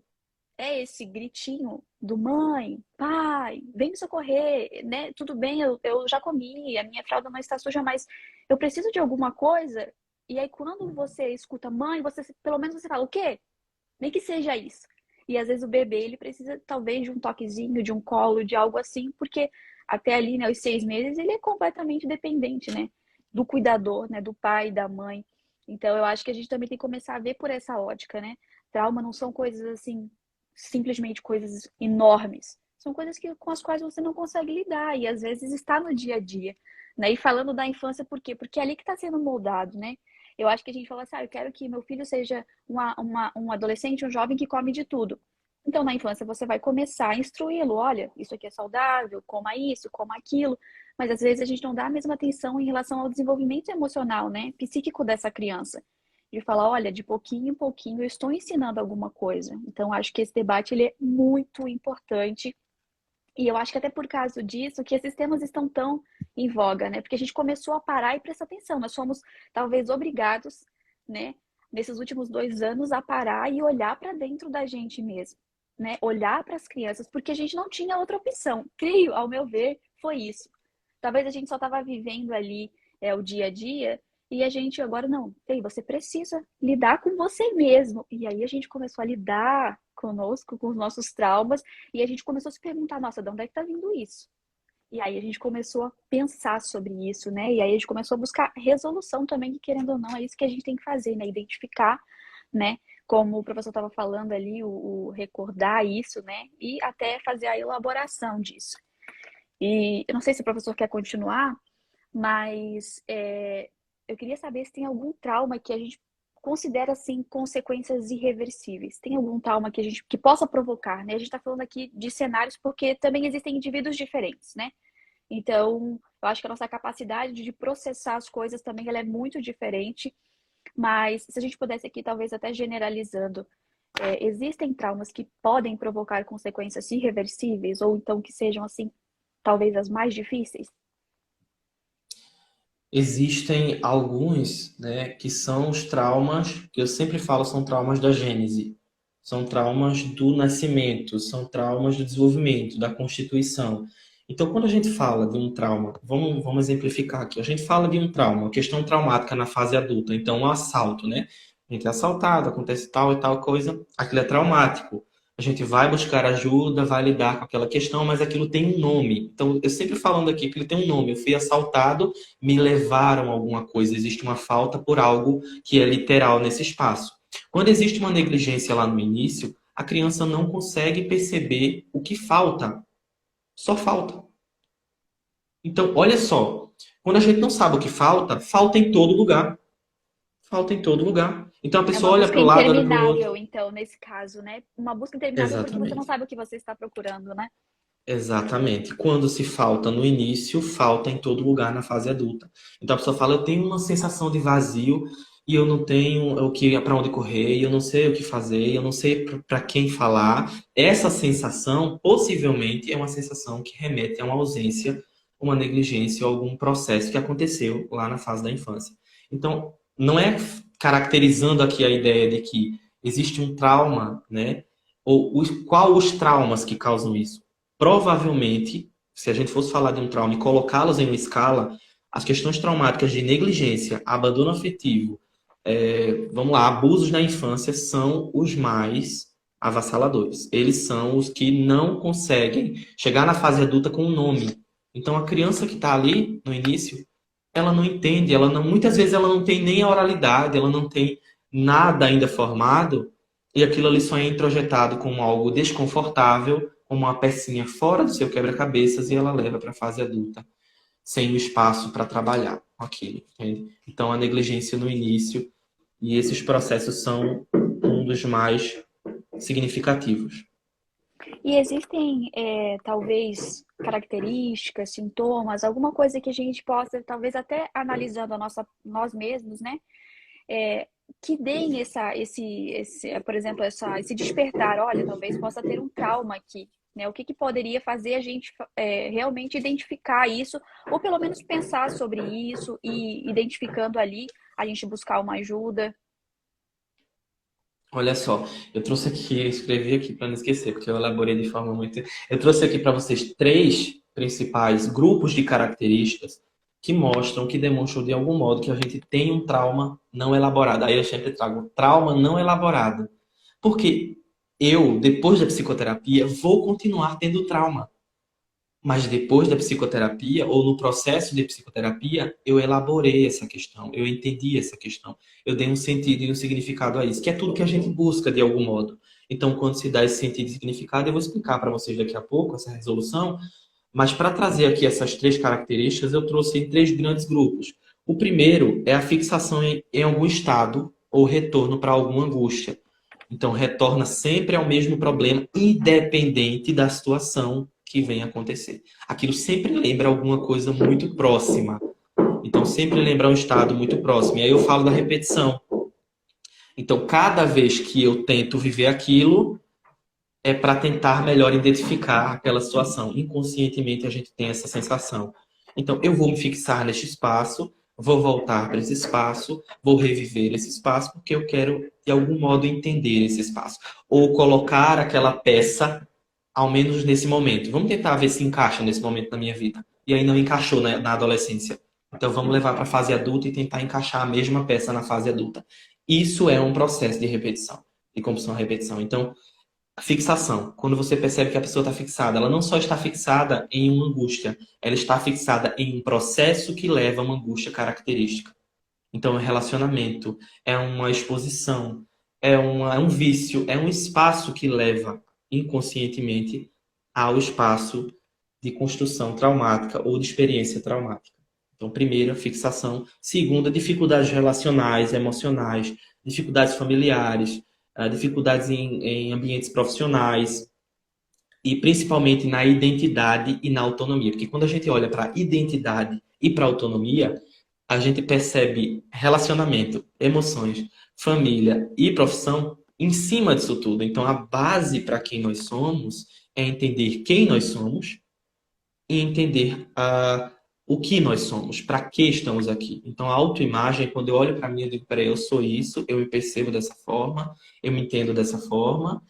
é esse gritinho do mãe, pai, vem me socorrer, né? Tudo bem, eu já comi, a minha fralda não está suja, mas eu preciso de alguma coisa. E aí, quando você escuta mãe, pelo menos você fala, o quê? Nem que seja isso. E às vezes o bebê, ele precisa talvez de um toquezinho, de um colo, de algo assim, porque até ali, né, os 6 meses, ele é completamente dependente, né? Do cuidador, né? Do pai, da mãe. Então, eu acho que a gente também tem que começar a ver por essa ótica, né? Trauma não são coisas assim, simplesmente coisas enormes. São coisas com as quais você não consegue lidar e às vezes está no dia a dia, né? E falando da infância, por quê? Porque é ali que está sendo moldado, né? Eu acho que a gente fala assim, eu quero que meu filho seja um adolescente, um jovem que come de tudo. Então, na infância, você vai começar a instruí-lo. Olha, isso aqui é saudável, coma isso, coma aquilo. Mas, às vezes, a gente não dá a mesma atenção em relação ao desenvolvimento emocional, né? Psíquico dessa criança. De falar, olha, de pouquinho em pouquinho eu estou ensinando alguma coisa. Então, acho que esse debate ele é muito importante. E eu acho que até por causa disso que esses temas estão tão em voga, né? Porque a gente começou a parar e prestar atenção. Nós fomos, talvez, obrigados, né? Nesses últimos 2 anos, a parar e olhar para dentro da gente mesmo, né? Olhar para as crianças, porque a gente não tinha outra opção. Creio, ao meu ver, foi isso. Talvez a gente só estava vivendo ali o dia a dia e a gente agora não. Ei, você precisa lidar com você mesmo. E aí a gente começou a lidar conosco, com os nossos traumas, e a gente começou a se perguntar, nossa, de onde é que tá vindo isso? E aí a gente começou a pensar sobre isso, né? E aí a gente começou a buscar resolução também, que querendo ou não, é isso que a gente tem que fazer, né? Identificar, né? Como o professor estava falando ali, o recordar isso, né? E até fazer a elaboração disso. E eu não sei se o professor quer continuar, mas eu queria saber se tem algum trauma que a gente considera assim consequências irreversíveis. Tem algum trauma que a gente que possa provocar, né? A gente está falando aqui de cenários porque também existem indivíduos diferentes, né? Então, eu acho que a nossa capacidade de processar as coisas também ela é muito diferente. Mas se a gente pudesse aqui, talvez até generalizando, existem traumas que podem provocar consequências irreversíveis ou então que sejam assim, talvez as mais difíceis? Existem alguns, né, que são os traumas, que eu sempre falo, são traumas da gênese. São traumas do nascimento, são traumas do desenvolvimento, da constituição. Então, quando a gente fala de um trauma, vamos exemplificar aqui. A gente fala de um trauma, uma questão traumática na fase adulta. Então, um assalto, né? A gente é assaltado, acontece tal e tal coisa, aquilo é traumático. A gente vai buscar ajuda, vai lidar com aquela questão, mas aquilo tem um nome. Então, eu sempre falando aqui que ele tem um nome. Eu fui assaltado, me levaram a alguma coisa. Existe uma falta por algo que é literal nesse espaço. Quando existe uma negligência lá no início, a criança não consegue perceber o que falta. Só falta. Então, olha só. Quando a gente não sabe o que falta, falta em todo lugar. Falta em todo lugar. Então a É uma pessoa olha busca para o lado, olha para o outro. interminável, então, nesse caso, né? Uma busca interminável porque você não Exatamente. sabe o que você está procurando, né? Exatamente. Quando se falta no início, falta em todo lugar na fase adulta. Então a pessoa fala, eu tenho uma sensação de vazio e eu não tenho o que para onde correr, e eu não sei o que fazer, eu não sei para quem falar. Essa sensação possivelmente é uma sensação que remete a uma ausência, uma negligência ou algum processo que aconteceu lá na fase da infância. Então, não é caracterizando aqui a ideia de que existe um trauma, né? Ou qual os traumas que causam isso? Provavelmente, se a gente fosse falar de um trauma e colocá-los em uma escala, as questões traumáticas de negligência, abandono afetivo, vamos lá, abusos na infância são os mais avassaladores. Eles são os que não conseguem chegar na fase adulta com um nome. Então, a criança que está ali no início, ela não entende, ela não, muitas vezes ela não tem nem a oralidade, ela não tem nada ainda formado, e aquilo ali só é introjetado como algo desconfortável, como uma pecinha fora do seu quebra-cabeças, e ela leva para a fase adulta, sem o espaço para trabalhar com aquilo. Entende? Então, a negligência no início, e esses processos são um dos mais significativos. E existem, talvez, características, sintomas, alguma coisa que a gente possa, talvez até analisando nós mesmos, né? Que deem por exemplo, esse despertar. Olha, talvez possa ter um trauma aqui, né? O que poderia fazer a gente realmente identificar isso, ou pelo menos pensar sobre isso e identificando ali, a gente buscar uma ajuda. Olha só, eu trouxe aqui, eu escrevi aqui para não esquecer, porque eu elaborei de forma muito. Eu trouxe aqui para vocês três principais grupos de características que mostram, que demonstram de algum modo que a gente tem um trauma não elaborado. Aí eu sempre trago trauma não elaborado. Porque eu, depois da psicoterapia, vou continuar tendo trauma. Mas depois da psicoterapia, ou no processo de psicoterapia, eu elaborei essa questão, eu entendi essa questão, eu dei um sentido e um significado a isso, que é tudo que a gente busca de algum modo. Então, quando se dá esse sentido e significado, eu vou explicar para vocês daqui a pouco essa resolução, mas para trazer aqui essas três características, eu trouxe em três grandes grupos. O primeiro é a fixação em algum estado ou retorno para alguma angústia. Então, retorna sempre ao mesmo problema, independente da situação que vem acontecer. Aquilo sempre lembra alguma coisa muito próxima. Então, sempre lembra um estado muito próximo. E aí eu falo da repetição. Então, cada vez que eu tento viver aquilo, é para tentar melhor identificar aquela situação. Inconscientemente, a gente tem essa sensação. Então, eu vou me fixar neste espaço, vou voltar para esse espaço, vou reviver esse espaço, porque eu quero, de algum modo, entender esse espaço. Ou colocar aquela peça ao menos nesse momento. Vamos tentar ver se encaixa nesse momento da minha vida. E aí não encaixou na adolescência. Então vamos levar para a fase adulta e tentar encaixar a mesma peça na fase adulta. Isso é um processo de repetição, de compulsão à repetição. Então, a fixação. Quando você percebe que a pessoa está fixada, ela não só está fixada em uma angústia, ela está fixada em um processo que leva a uma angústia característica. Então, é um relacionamento, é uma exposição, é um vício, é um espaço que leva inconscientemente ao espaço de construção traumática ou de experiência traumática. Então, primeira, fixação. Segunda, dificuldades relacionais, emocionais, dificuldades familiares, dificuldades em ambientes profissionais e principalmente na identidade e na autonomia. Porque quando a gente olha para identidade e para autonomia, a gente percebe relacionamento, emoções, família e profissão em cima disso tudo. Então, a base para quem nós somos é entender quem nós somos e entender o que nós somos, para que estamos aqui. Então, a autoimagem, quando eu olho para mim, eu digo, peraí, eu sou isso, eu me percebo dessa forma, eu me entendo dessa forma.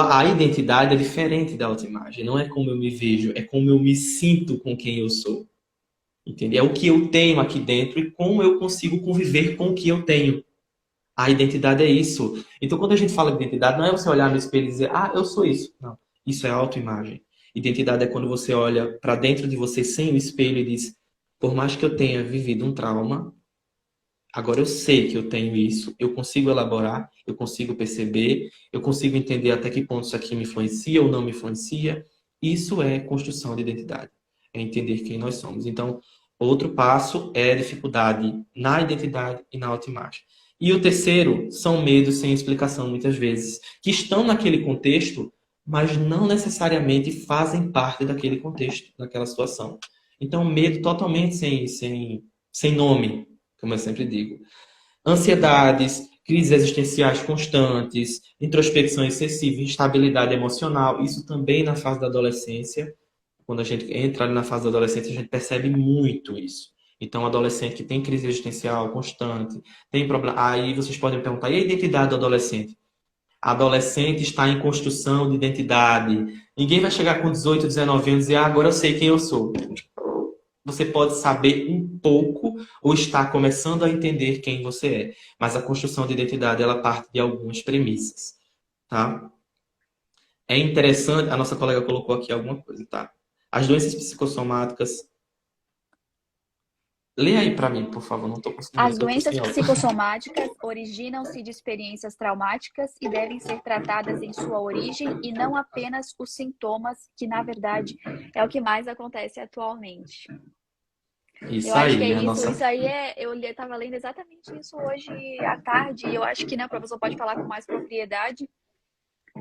A identidade é diferente da autoimagem, não é como eu me vejo, é como eu me sinto com quem eu sou. Entendeu? É o que eu tenho aqui dentro e como eu consigo conviver com o que eu tenho. A identidade é isso. Então, quando a gente fala de identidade, não é você olhar no espelho e dizer, eu sou isso. Não. Isso é autoimagem. Identidade é quando você olha para dentro de você sem o espelho e diz, por mais que eu tenha vivido um trauma, agora eu sei que eu tenho isso, eu consigo elaborar, eu consigo perceber, eu consigo entender até que ponto isso aqui me influencia ou não me influencia. Isso é construção de identidade. É entender quem nós somos. Então, outro passo é a dificuldade na identidade e na autoimagem. E o terceiro são medos sem explicação, muitas vezes, que estão naquele contexto, mas não necessariamente fazem parte daquele contexto, daquela situação. Então, medo totalmente sem nome, como eu sempre digo. Ansiedades, crises existenciais constantes, introspecção excessiva, instabilidade emocional, isso também na fase da adolescência. Quando a gente entra ali na fase da adolescência, a gente percebe muito isso. Então, adolescente que tem crise existencial constante, tem problema. Aí vocês podem me perguntar, e a identidade do adolescente? A adolescente está em construção de identidade. Ninguém vai chegar com 18, 19 anos e dizer, agora eu sei quem eu sou. Você pode saber um pouco ou estar começando a entender quem você é. Mas a construção de identidade, ela parte de algumas premissas, tá? É interessante, a nossa colega colocou aqui alguma coisa, tá? As doenças psicossomáticas. Lê aí para mim, por favor, não estou conseguindo ler, As estou doenças sem áudio. psicossomáticas originam-se de experiências traumáticas e devem ser tratadas em sua origem e não apenas os sintomas, que na verdade é o que mais acontece atualmente. Eu Isso acho que é aí, a isso. nossa. Isso aí eu estava lendo exatamente isso hoje à tarde. E eu acho que, né, o professor pode falar com mais propriedade,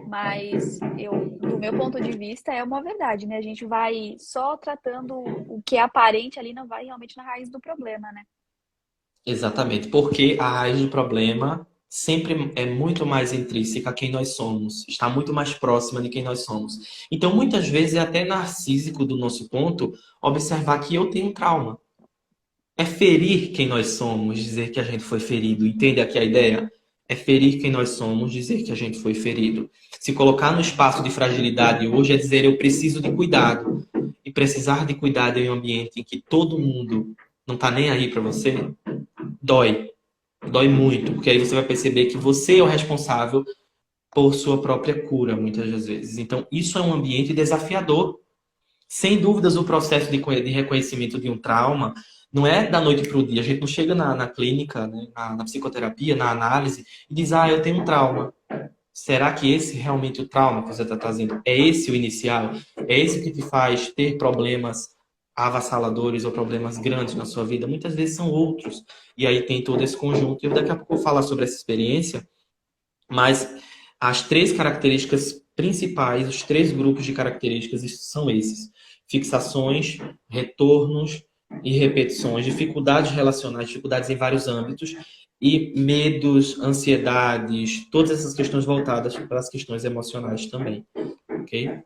mas do meu ponto de vista, é uma verdade, né? A gente vai só tratando o que é aparente ali, não vai realmente na raiz do problema, né? Exatamente, porque a raiz do problema sempre é muito mais intrínseca a quem nós somos, está muito mais próxima de quem nós somos. Então, muitas vezes é até narcísico do nosso ponto observar que eu tenho um trauma. É ferir quem nós somos, dizer que a gente foi ferido. Entende aqui a ideia? É ferir quem nós somos, dizer que a gente foi ferido. Se colocar no espaço de fragilidade hoje é dizer eu preciso de cuidado. E precisar de cuidado em um ambiente em que todo mundo não está nem aí para você, dói. Dói muito, porque aí você vai perceber que você é o responsável por sua própria cura, muitas das vezes. Então, isso é um ambiente desafiador. Sem dúvidas, o processo de reconhecimento de um trauma não é da noite para o dia. A gente não chega na clínica, né, na psicoterapia, na análise, e diz, eu tenho um trauma. Será que esse realmente o trauma que você está trazendo é esse o inicial? É esse que te faz ter problemas avassaladores ou problemas grandes na sua vida? Muitas vezes são outros. E aí tem todo esse conjunto. E daqui a pouco eu vou falar sobre essa experiência, mas as três características principais, os três grupos de características são esses: fixações, retornos e repetições, dificuldades relacionais, dificuldades em vários âmbitos, e medos, ansiedades, todas essas questões voltadas para as questões emocionais também, ok?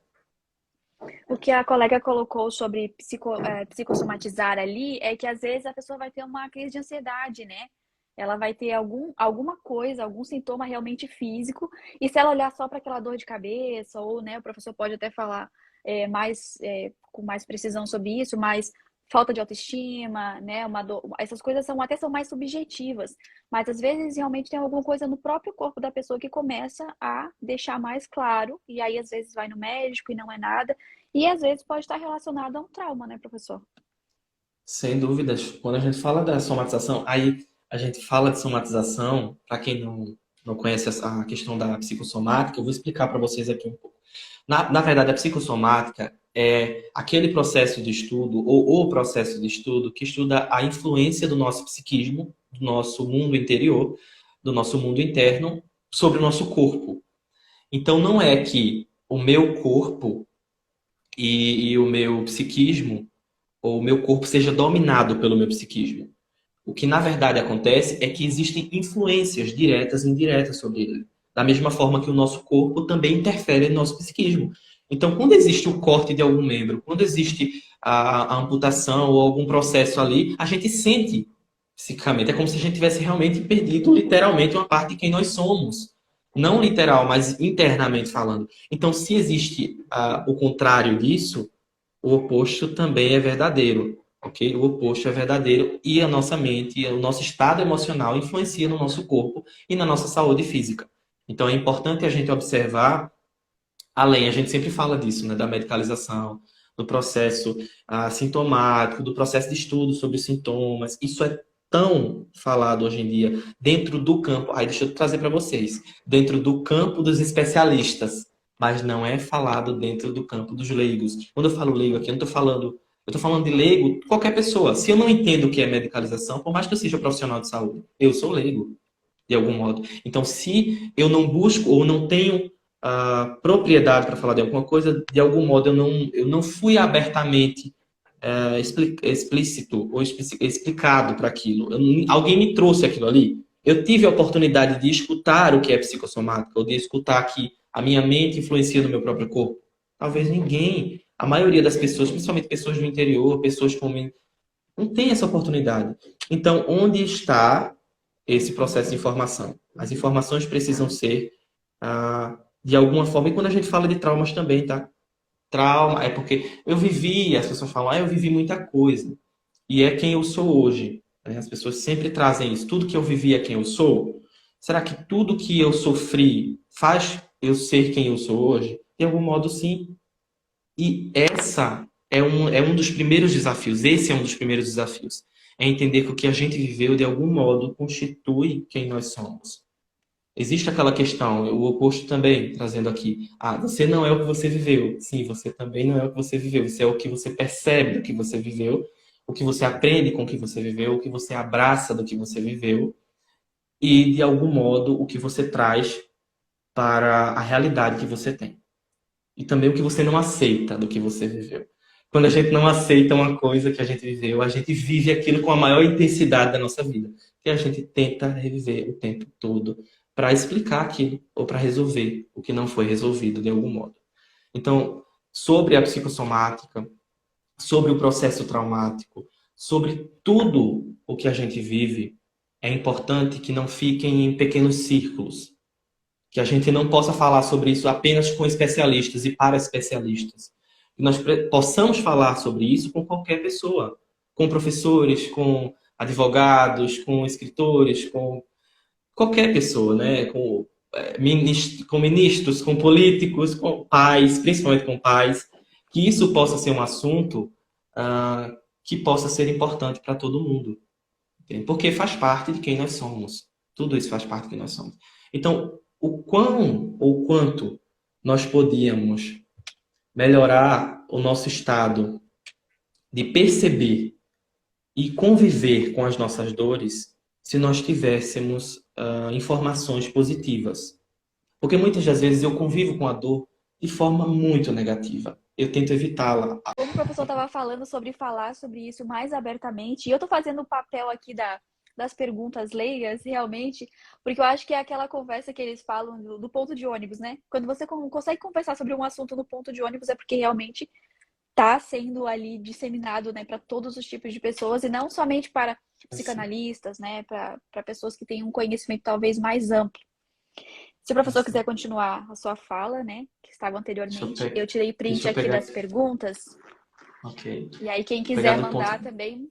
O que a colega colocou sobre psicossomatizar ali é que às vezes a pessoa vai ter uma crise de ansiedade, né? Ela vai ter alguma coisa, algum sintoma realmente físico, e se ela olhar só para aquela dor de cabeça, ou, né, o professor pode até falar com mais precisão sobre isso, mas falta de autoestima, né, essas coisas são mais subjetivas, mas às vezes realmente tem alguma coisa no próprio corpo da pessoa que começa a deixar mais claro, e aí às vezes vai no médico e não é nada, e às vezes pode estar relacionado a um trauma, né, professor? Sem dúvidas. Quando a gente fala da somatização, aí a gente fala de somatização, para quem não conhece a questão da psicossomática, eu vou explicar para vocês aqui um pouco. Na verdade, a psicossomática é aquele processo de estudo, ou o processo de estudo, que estuda a influência do nosso psiquismo, do nosso mundo interior, do nosso mundo interno, sobre o nosso corpo. Então, não é que o meu corpo e o meu psiquismo, ou o meu corpo seja dominado pelo meu psiquismo. O que na verdade acontece é que existem influências diretas e indiretas sobre ele. Da mesma forma que o nosso corpo também interfere no nosso psiquismo. Então, quando existe o corte de algum membro, quando existe a amputação ou algum processo ali, a gente sente psicicamente. É como se a gente tivesse realmente perdido, literalmente, uma parte de quem nós somos. Não literal, mas internamente falando. Então, se existe o contrário disso, o oposto também é verdadeiro, ok? O oposto é verdadeiro e a nossa mente, o nosso estado emocional influencia no nosso corpo e na nossa saúde física. Então é importante a gente observar, além, a gente sempre fala disso, né, da medicalização, do processo sintomático, do processo de estudo sobre sintomas. Isso é tão falado hoje em dia dentro do campo. Aí deixa eu trazer para vocês, dentro do campo dos especialistas, mas não é falado dentro do campo dos leigos. Quando eu falo leigo aqui, eu estou falando de leigo, qualquer pessoa. Se eu não entendo o que é medicalização, por mais que eu seja profissional de saúde, eu sou leigo de algum modo. Então, se eu não busco ou não tenho propriedade para falar de alguma coisa, de algum modo eu não fui abertamente explícito ou explicado para aquilo. Alguém me trouxe aquilo ali. Eu tive a oportunidade de escutar o que é psicossomática, ou de escutar que a minha mente influencia no meu próprio corpo. Talvez ninguém, a maioria das pessoas, principalmente pessoas do interior, pessoas como não tem essa oportunidade. Então, onde está esse processo de informação? As informações precisam ser de alguma forma, e quando a gente fala de traumas também, tá? Trauma é porque eu vivi, as pessoas falam, eu vivi muita coisa. E é quem eu sou hoje. Né? As pessoas sempre trazem isso. Tudo que eu vivi é quem eu sou. Será que tudo que eu sofri faz eu ser quem eu sou hoje? De algum modo, sim. E essa é um dos primeiros desafios. Esse é um dos primeiros desafios. É entender que o que a gente viveu, de algum modo, constitui quem nós somos. Existe aquela questão, o oposto também, trazendo aqui. Você não é o que você viveu. Sim, você também não é o que você viveu. Você é o que você percebe do que você viveu, o que você aprende com o que você viveu, o que você abraça do que você viveu e, de algum modo, o que você traz para a realidade que você tem. E também o que você não aceita do que você viveu. Quando a gente não aceita uma coisa que a gente viveu, a gente vive aquilo com a maior intensidade da nossa vida. E a gente tenta reviver o tempo todo para explicar aquilo ou para resolver o que não foi resolvido de algum modo. Então, sobre a psicossomática, sobre o processo traumático, sobre tudo o que a gente vive, é importante que não fiquem em pequenos círculos, que a gente não possa falar sobre isso apenas com especialistas e para especialistas. Que nós possamos falar sobre isso com qualquer pessoa, com professores, com advogados, com escritores, com qualquer pessoa, né? Com ministros, com políticos, com pais, principalmente com pais, que isso possa ser um assunto que possa ser importante para todo mundo. Entende? Porque faz parte de quem nós somos. Tudo isso faz parte de quem nós somos. Então, o quão ou quanto nós podíamos melhorar o nosso estado de perceber e conviver com as nossas dores se nós tivéssemos informações positivas. Porque muitas das vezes eu convivo com a dor de forma muito negativa. Eu tento evitá-la. Como o professor estava falando sobre falar sobre isso mais abertamente, e eu estou fazendo o papel aqui das perguntas leigas, realmente, porque eu acho que é aquela conversa que eles falam do ponto de ônibus, né? Quando você consegue conversar sobre um assunto no ponto de ônibus, é porque realmente está sendo ali disseminado, né, para todos os tipos de pessoas e não somente para psicanalistas, né, para pessoas que têm um conhecimento talvez mais amplo. Se o professor quiser continuar a sua fala, né, que estava anteriormente, eu tirei print Deixa eu aqui pegar. das perguntas. Ok. E aí, quem Vou pegar quiser do ponto. mandar também.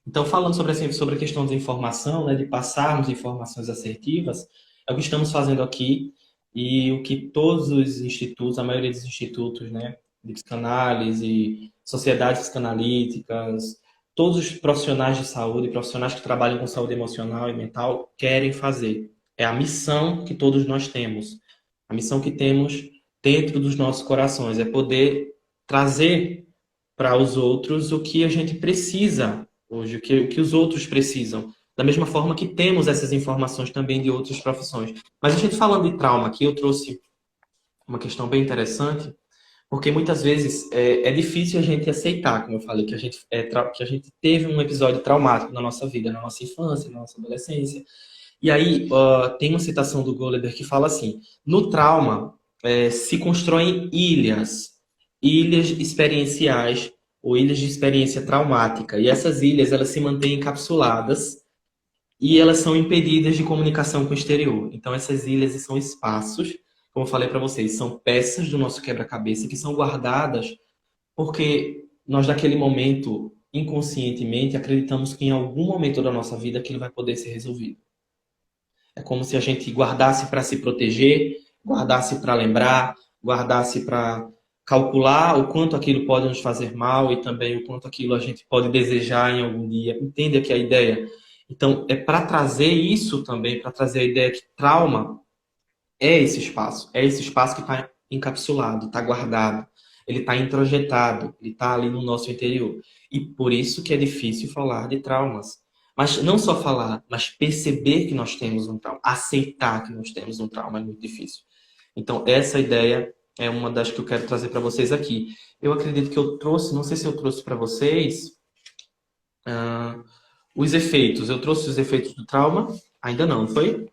Então, falando sobre, assim, sobre a questão de informação, né, de passarmos informações assertivas, é o que estamos fazendo aqui e o que todos os institutos, a maioria dos institutos, né, de psicanálise, sociedades psicanalíticas, todos os profissionais de saúde, profissionais que trabalham com saúde emocional e mental, querem fazer. É a missão que todos nós temos. A missão que temos dentro dos nossos corações é poder trazer para os outros o que a gente precisa hoje, o que os outros precisam. Da mesma forma que temos essas informações também de outras profissões. Mas a gente falando de trauma aqui, eu trouxe uma questão bem interessante, porque muitas vezes é difícil a gente aceitar, como eu falei, que que a gente teve um episódio traumático na nossa vida, na nossa infância, na nossa adolescência. E aí tem uma citação do Goleber que fala assim: no trauma se constroem ilhas, ilhas experienciais ou ilhas de experiência traumática. E essas ilhas elas se mantêm encapsuladas e elas são impedidas de comunicação com o exterior. Então essas ilhas são espaços, como eu falei para vocês, são peças do nosso quebra-cabeça que são guardadas porque nós naquele momento inconscientemente acreditamos que em algum momento da nossa vida aquilo vai poder ser resolvido. É como se a gente guardasse para se proteger, guardasse para lembrar, guardasse para calcular o quanto aquilo pode nos fazer mal e também o quanto aquilo a gente pode desejar em algum dia. Entende aqui a ideia? Então, é para trazer isso também, para trazer a ideia que trauma é esse espaço que está encapsulado, está guardado, ele está introjetado, ele está ali no nosso interior. E por isso que é difícil falar de traumas. Mas não só falar, mas perceber que nós temos um trauma, aceitar que nós temos um trauma é muito difícil. Então, essa ideia é uma das que eu quero trazer para vocês aqui. Eu acredito que eu trouxe, não sei se eu trouxe para vocês, os efeitos. Eu trouxe os efeitos do trauma? Ainda não, foi?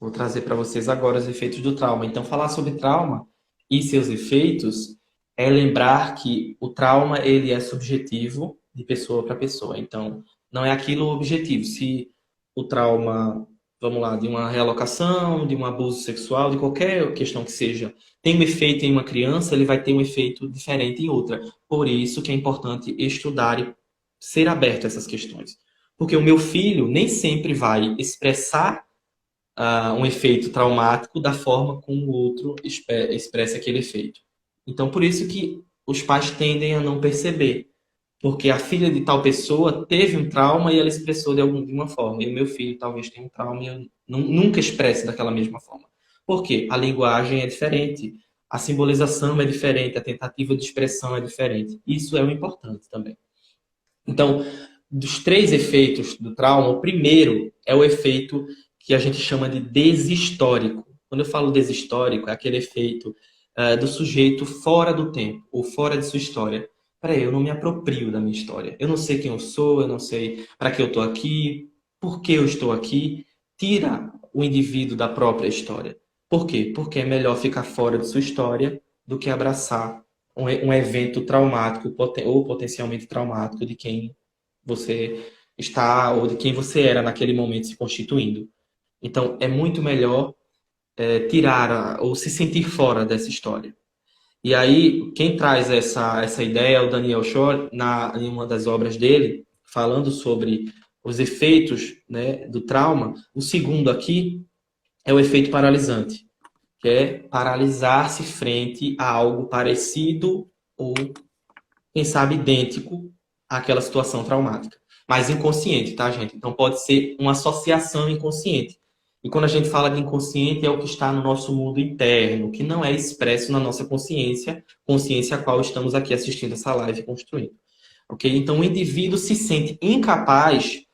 Vou trazer para vocês agora os efeitos do trauma. Então, falar sobre trauma e seus efeitos é lembrar que o trauma ele é subjetivo de pessoa para pessoa. Então, não é aquilo o objetivo. Se o trauma, vamos lá, de uma realocação, de um abuso sexual, de qualquer questão que seja, tem um efeito em uma criança, ele vai ter um efeito diferente em outra. Por isso que é importante estudar e ser aberto a essas questões. Porque o meu filho nem sempre vai expressar um efeito traumático da forma como o outro expressa aquele efeito. Então, por isso que os pais tendem a não perceber. Porque a filha de tal pessoa teve um trauma e ela expressou de alguma forma. E o meu filho talvez tenha um trauma e eu nunca expresse daquela mesma forma. Por quê? A linguagem é diferente, a simbolização é diferente, a tentativa de expressão é diferente. Isso é o importante também. Então, dos 3 efeitos do trauma, o primeiro é o efeito que a gente chama de deshistórico. Quando eu falo deshistórico, é aquele efeito do sujeito fora do tempo, ou fora de sua história. Peraí, eu não me aproprio da minha história. Eu não sei quem eu sou, eu não sei para que eu estou aqui, por que eu estou aqui. Tira o indivíduo da própria história. Por quê? Porque é melhor ficar fora de sua história do que abraçar um evento traumático ou potencialmente traumático de quem você está ou de quem você era naquele momento se constituindo. Então, é muito melhor tirar ou se sentir fora dessa história. E aí, quem traz essa ideia é o Daniel Shore, em uma das obras dele, falando sobre os efeitos, né, do trauma. O segundo aqui é o efeito paralisante, que é paralisar-se frente a algo parecido ou, quem sabe, idêntico àquela situação traumática. Mas inconsciente, tá, gente? Então pode ser uma associação inconsciente. E quando a gente fala de inconsciente, é o que está no nosso mundo interno, que não é expresso na nossa consciência, consciência a qual estamos aqui assistindo essa live construindo. Ok? Então o indivíduo se sente incapaz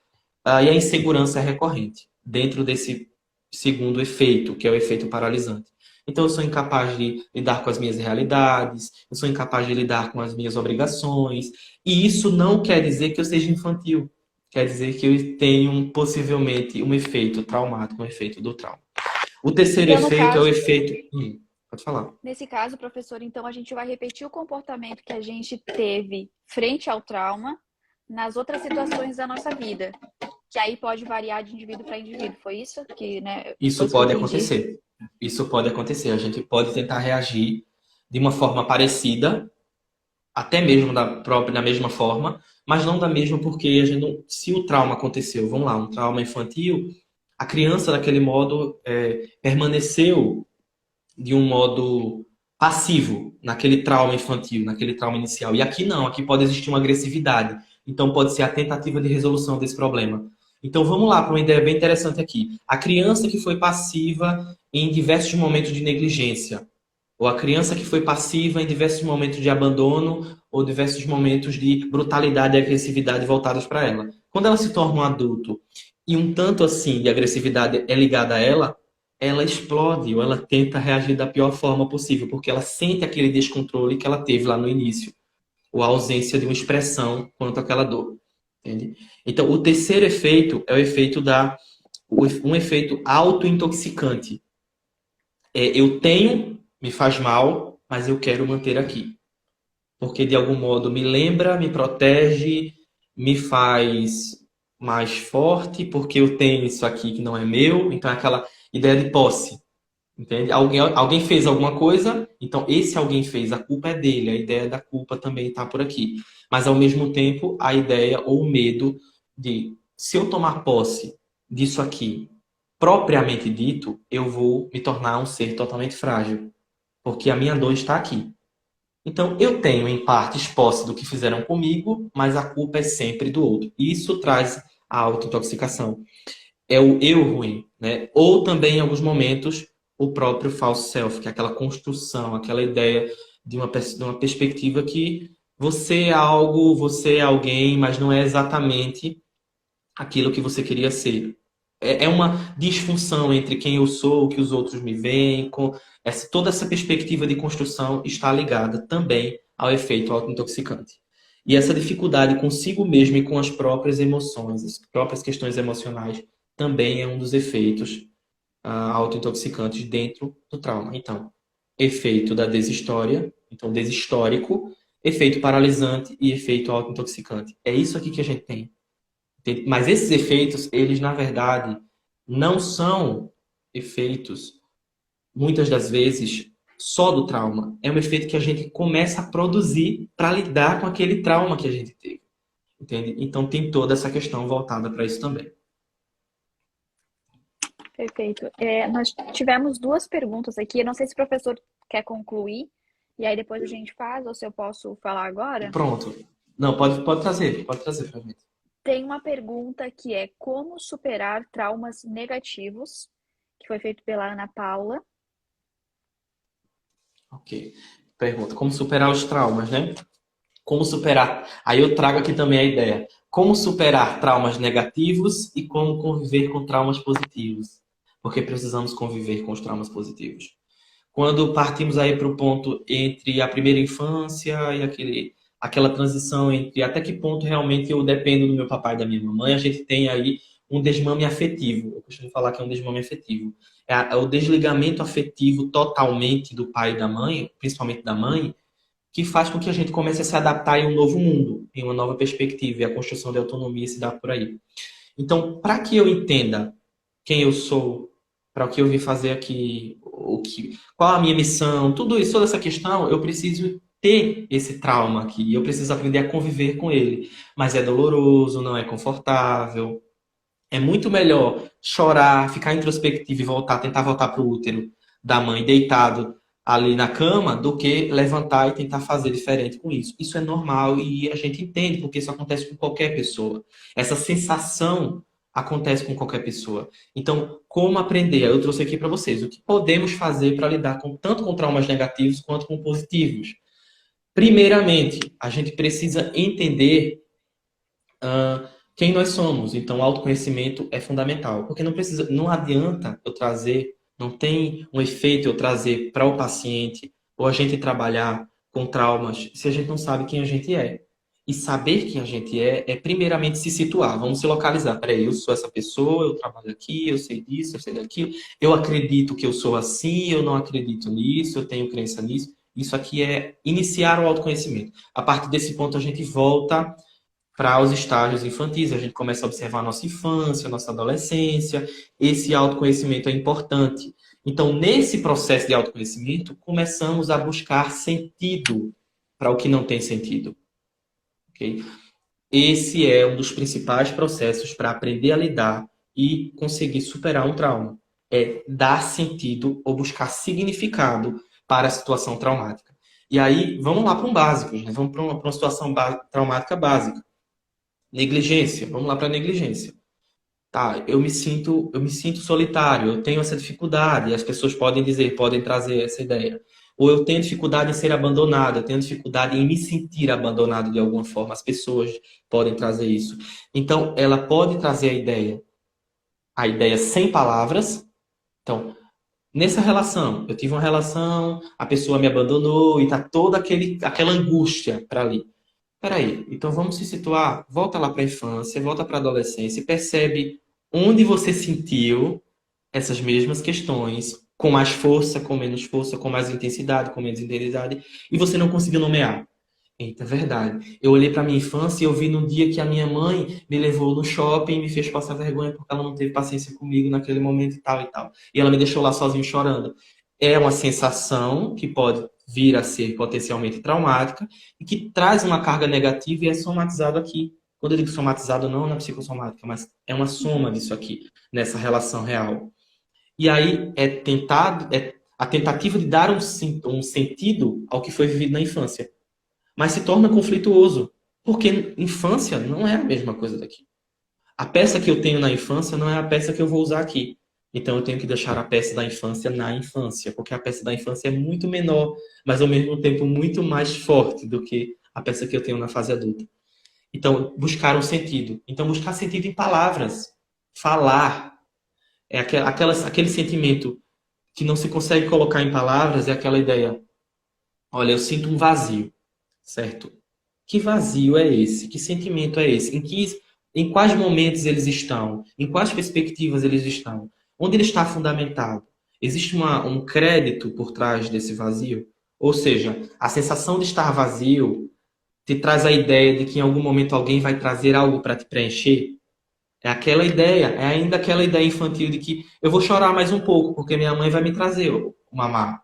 e a insegurança é recorrente dentro desse segundo efeito, que é o efeito paralisante. Então, eu sou incapaz de lidar com as minhas realidades, eu sou incapaz de lidar com as minhas obrigações, e isso não quer dizer que eu seja infantil. Quer dizer que eu tenho possivelmente um efeito traumático, um efeito do trauma. O terceiro Então, no efeito é o caso, efeito. Pode falar. Nesse caso, professor, então a gente vai repetir o comportamento que a gente teve frente ao trauma nas outras situações da nossa vida, que aí pode variar de indivíduo para indivíduo. Foi isso que, né? Foi Isso isso que eu pode entendi. acontecer. Isso pode acontecer. A gente pode tentar reagir de uma forma parecida, até mesmo da mesma forma, mas não da mesma porque a gente se o trauma aconteceu, vamos lá, um trauma infantil, a criança daquele modo permaneceu de um modo passivo naquele trauma infantil, naquele trauma inicial. E aqui não, aqui pode existir uma agressividade. Então pode ser a tentativa de resolução desse problema. Então vamos lá para uma ideia bem interessante aqui. A criança que foi passiva em diversos momentos de negligência, ou a criança que foi passiva em diversos momentos de abandono, ou diversos momentos de brutalidade e agressividade voltados para ela. Quando ela se torna um adulto e um tanto assim de agressividade é ligada a ela, ela explode ou ela tenta reagir da pior forma possível, porque ela sente aquele descontrole que ela teve lá no início, ou a ausência de uma expressão quanto àquela dor. Entende? Então, o terceiro efeito é o efeito um efeito autointoxicante. Eu tenho, me faz mal, mas eu quero manter aqui. Porque de algum modo me lembra, me protege, me faz mais forte, porque eu tenho isso aqui que não é meu. Então é aquela ideia de posse. Entende? Alguém fez alguma coisa, então esse alguém fez, a culpa é dele, a ideia da culpa também está por aqui. Mas ao mesmo tempo, a ideia ou o medo de se eu tomar posse disso aqui, propriamente dito, eu vou me tornar um ser totalmente frágil, porque a minha dor está aqui. Então eu tenho em partes posse do que fizeram comigo, mas a culpa é sempre do outro. Isso traz a autointoxicação. É o eu ruim, né? Ou também, em alguns momentos, o próprio false self, que é aquela construção, aquela ideia de uma perspectiva que você é algo, você é alguém, mas não é exatamente aquilo que você queria ser. É uma disfunção entre quem eu sou, o que os outros me veem, toda essa perspectiva de construção está ligada também ao efeito autointoxicante. E essa dificuldade consigo mesmo e com as próprias emoções, as próprias questões emocionais, também é um dos efeitos autointoxicantes dentro do trauma. Então, efeito da deshistória, então deshistórico, efeito paralisante e efeito autointoxicante. É isso aqui que a gente tem. Mas esses efeitos, eles na verdade não são efeitos, muitas das vezes, só do trauma. É um efeito que a gente começa a produzir para lidar com aquele trauma que a gente teve. Entende? Então tem toda essa questão voltada para isso também. Perfeito. Nós tivemos duas perguntas aqui. Eu não sei se o professor quer concluir, e aí depois a gente faz, ou se eu posso falar agora. Pronto. Não, pode trazer para mim. Tem uma pergunta que é como superar traumas negativos, que foi feito pela Ana Paula. Ok. Pergunta, como superar os traumas, né? Como superar? Aí eu trago aqui também a ideia. Como superar traumas negativos e como conviver com traumas positivos. Porque precisamos conviver com os traumas positivos. Quando partimos aí para o ponto entre a primeira infância e aquela transição entre até que ponto realmente eu dependo do meu papai e da minha mamãe, a gente tem aí um desmame afetivo. Eu costumo falar que é um desmame afetivo. É o desligamento afetivo totalmente do pai e da mãe, principalmente da mãe, que faz com que a gente comece a se adaptar em um novo mundo, em uma nova perspectiva, e a construção de autonomia se dá por aí. Então, para que eu entenda quem eu sou, para o que eu vim fazer aqui, qual a minha missão, tudo isso, toda essa questão, eu preciso ter esse trauma aqui, eu preciso aprender a conviver com ele. Mas é doloroso, não é confortável. É muito melhor chorar, ficar introspectivo e tentar voltar para o útero da mãe deitado ali na cama, do que levantar e tentar fazer diferente com isso. Isso é normal e a gente entende, porque isso acontece com qualquer pessoa. Essa sensação acontece com qualquer pessoa. Então, como aprender? Eu trouxe aqui para vocês o que podemos fazer para lidar tanto com traumas negativos quanto com positivos. Primeiramente, a gente precisa entender quem nós somos. Então, o autoconhecimento é fundamental, porque não adianta eu trazer, não tem um efeito eu trazer para o paciente ou a gente trabalhar com traumas se a gente não sabe quem a gente é. E saber quem a gente é primeiramente se situar. Vamos se localizar. Peraí, eu sou essa pessoa, eu trabalho aqui, eu sei disso, eu sei daquilo. Eu acredito que eu sou assim, eu não acredito nisso, eu tenho crença nisso. Isso aqui é iniciar o autoconhecimento. A partir desse ponto, a gente volta para os estágios infantis. A gente começa a observar a nossa infância, a nossa adolescência. Esse autoconhecimento é importante. Então, nesse processo de autoconhecimento, começamos a buscar sentido para o que não tem sentido. Okay? Esse é um dos principais processos para aprender a lidar e conseguir superar um trauma. É dar sentido ou buscar significado para a situação traumática. E aí, vamos lá para um básico, né? Vamos para uma situação traumática básica. Negligência, vamos lá para a negligência. Tá, eu me sinto solitário, eu tenho essa dificuldade, as pessoas podem dizer, podem trazer essa ideia. Ou eu tenho dificuldade em ser abandonado, eu tenho dificuldade em me sentir abandonado de alguma forma, as pessoas podem trazer isso. Então, ela pode trazer a ideia sem palavras. Então, nessa relação, eu tive uma relação, a pessoa me abandonou e tá toda aquela angústia para ali. Peraí, então vamos se situar, volta lá para a infância, volta para a adolescência e percebe onde você sentiu essas mesmas questões, com mais força, com mais intensidade, com menos intensidade, e você não conseguiu nomear. Eita, é verdade. Eu olhei para minha infância e eu vi no dia que a minha mãe me levou no shopping e me fez passar vergonha porque ela não teve paciência comigo naquele momento e tal e tal. E ela me deixou lá sozinho chorando. É uma sensação que pode vir a ser potencialmente traumática e que traz uma carga negativa e é somatizado aqui. Quando eu digo somatizado, não na psicossomática, mas é uma soma disso aqui, nessa relação real. E aí é a tentativa de dar um sentido ao que foi vivido na infância. Mas se torna conflituoso, porque infância não é a mesma coisa daqui. A peça que eu tenho na infância não é a peça que eu vou usar aqui. Então eu tenho que deixar a peça da infância na infância, porque a peça da infância é muito menor, mas ao mesmo tempo muito mais forte do que a peça que eu tenho na fase adulta. Então, buscar um sentido. Então, buscar sentido em palavras. Falar. É aquele sentimento que não se consegue colocar em palavras, é aquela ideia. Olha, eu sinto um vazio, certo? Que vazio é esse? Que sentimento é esse? Em quais momentos eles estão? Em quais perspectivas eles estão? Onde ele está fundamentado? Existe um crédito por trás desse vazio? Ou seja, a sensação de estar vazio te traz a ideia de que em algum momento alguém vai trazer algo para te preencher? É aquela ideia, é ainda aquela ideia infantil de que eu vou chorar mais um pouco porque minha mãe vai me trazer o mamar.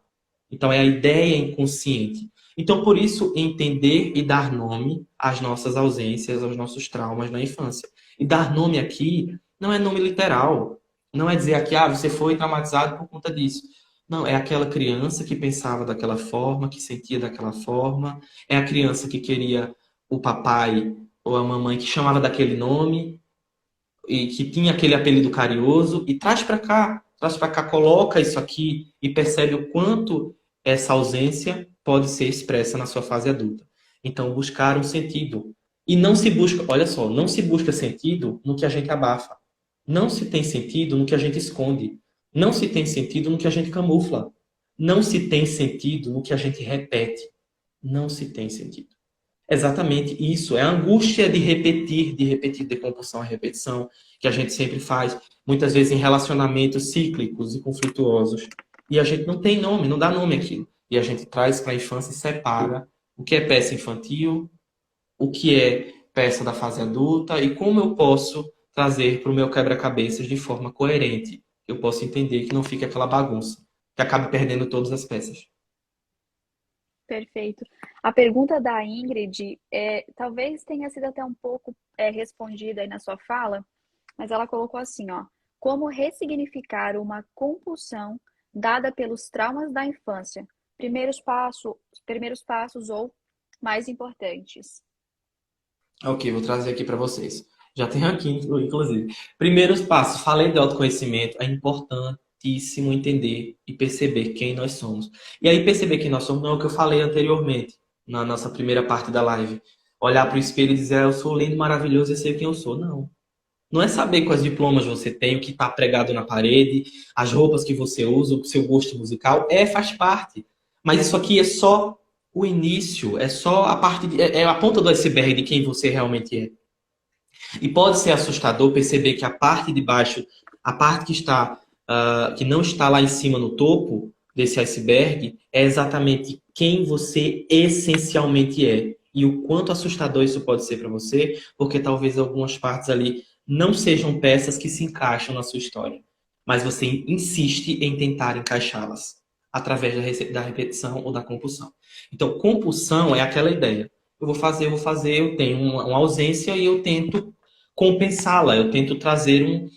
Então, é a ideia inconsciente. Então, por isso, entender e dar nome às nossas ausências, aos nossos traumas na infância. E dar nome aqui não é nome literal. Não é dizer aqui, você foi traumatizado por conta disso. Não, é aquela criança que pensava daquela forma, que sentia daquela forma. É a criança que queria o papai ou a mamãe que chamava daquele nome e que tinha aquele apelido carinhoso. E traz para cá, coloca isso aqui e percebe o quanto essa ausência pode ser expressa na sua fase adulta. Então, buscar um sentido. E não se busca, olha só, não se busca sentido no que a gente abafa. Não se tem sentido no que a gente esconde. Não se tem sentido no que a gente camufla. Não se tem sentido no que a gente repete. Não se tem sentido. Exatamente isso. É a angústia de compulsão à repetição, que a gente sempre faz, muitas vezes em relacionamentos cíclicos e conflituosos. E a gente não tem nome, não dá nome àquilo. E a gente traz para a infância e separa o que é peça infantil, o que é peça da fase adulta e como eu posso trazer para o meu quebra-cabeças de forma coerente. Eu posso entender que não fique aquela bagunça, que acabe perdendo todas as peças. Perfeito. A pergunta da Ingrid talvez tenha sido até um pouco respondida aí na sua fala, mas ela colocou assim, ó, como ressignificar uma compulsão dada pelos traumas da infância? Primeiros passos ou mais importantes. Ok, vou trazer aqui para vocês. Já tenho aqui, inclusive. Primeiros passos. Falei de autoconhecimento. É importantíssimo entender e perceber quem nós somos. E aí, perceber quem nós somos não é o que eu falei anteriormente, na nossa primeira parte da live. Olhar para o espelho e dizer, eu sou lindo, maravilhoso, eu sei quem eu sou. Não. Não é saber quais diplomas você tem, o que está pregado na parede, as roupas que você usa, o seu gosto musical. Faz parte. Mas isso aqui é só O início é só a parte é a ponta do iceberg de quem você realmente é. E pode ser assustador perceber que a parte de baixo, a parte que está que não está lá em cima no topo desse iceberg, é exatamente quem você essencialmente é. E o quanto assustador isso pode ser para você, porque talvez algumas partes ali não sejam peças que se encaixam na sua história. Mas você insiste em tentar encaixá-las através da repetição ou da compulsão. Então, compulsão é aquela ideia. Eu vou fazer, eu tenho uma ausência e eu tento compensá-la, eu tento trazer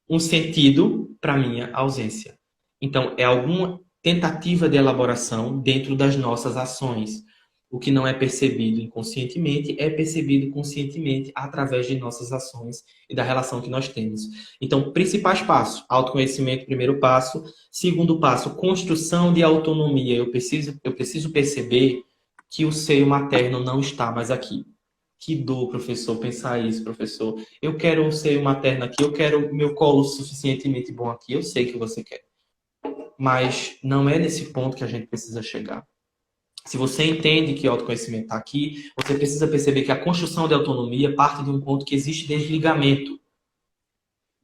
um sentido para minha ausência. Então, é alguma tentativa de elaboração dentro das nossas ações. O que não é percebido inconscientemente é percebido conscientemente através de nossas ações e da relação que nós temos. Então, principais passos: autoconhecimento, primeiro passo. Segundo passo, construção de autonomia. Eu preciso perceber que o seio materno não está mais aqui. Que dor, professor, pensar isso, professor. Eu quero um seio materno aqui, eu quero meu colo suficientemente bom aqui. Eu sei que você quer. Mas não é nesse ponto que a gente precisa chegar. Se você entende que o autoconhecimento está aqui, você precisa perceber que a construção de autonomia parte de um ponto que existe desligamento.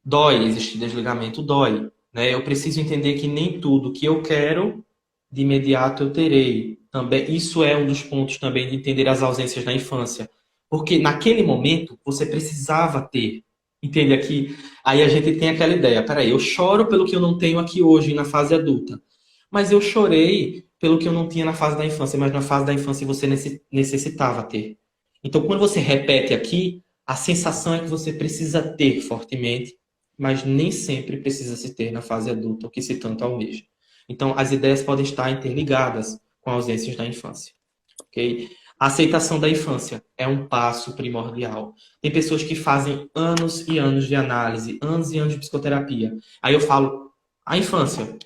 Dói, existe desligamento, dói. Né? Eu preciso entender que nem tudo que eu quero, de imediato eu terei. Também, isso é um dos pontos também de entender as ausências da infância. Porque naquele momento você precisava ter. Entende aqui? Aí a gente tem aquela ideia, peraí, eu choro pelo que eu não tenho aqui hoje na fase adulta. Mas eu chorei pelo que eu não tinha na fase da infância, mas na fase da infância você necessitava ter. Então, quando você repete aqui, a sensação é que você precisa ter fortemente, mas nem sempre precisa se ter na fase adulta, o que se tanto almeja. Então, as ideias podem estar interligadas com ausências da infância. Ok? A aceitação da infância é um passo primordial. Tem pessoas que fazem anos e anos de análise, anos e anos de psicoterapia. Aí eu falo, a infância.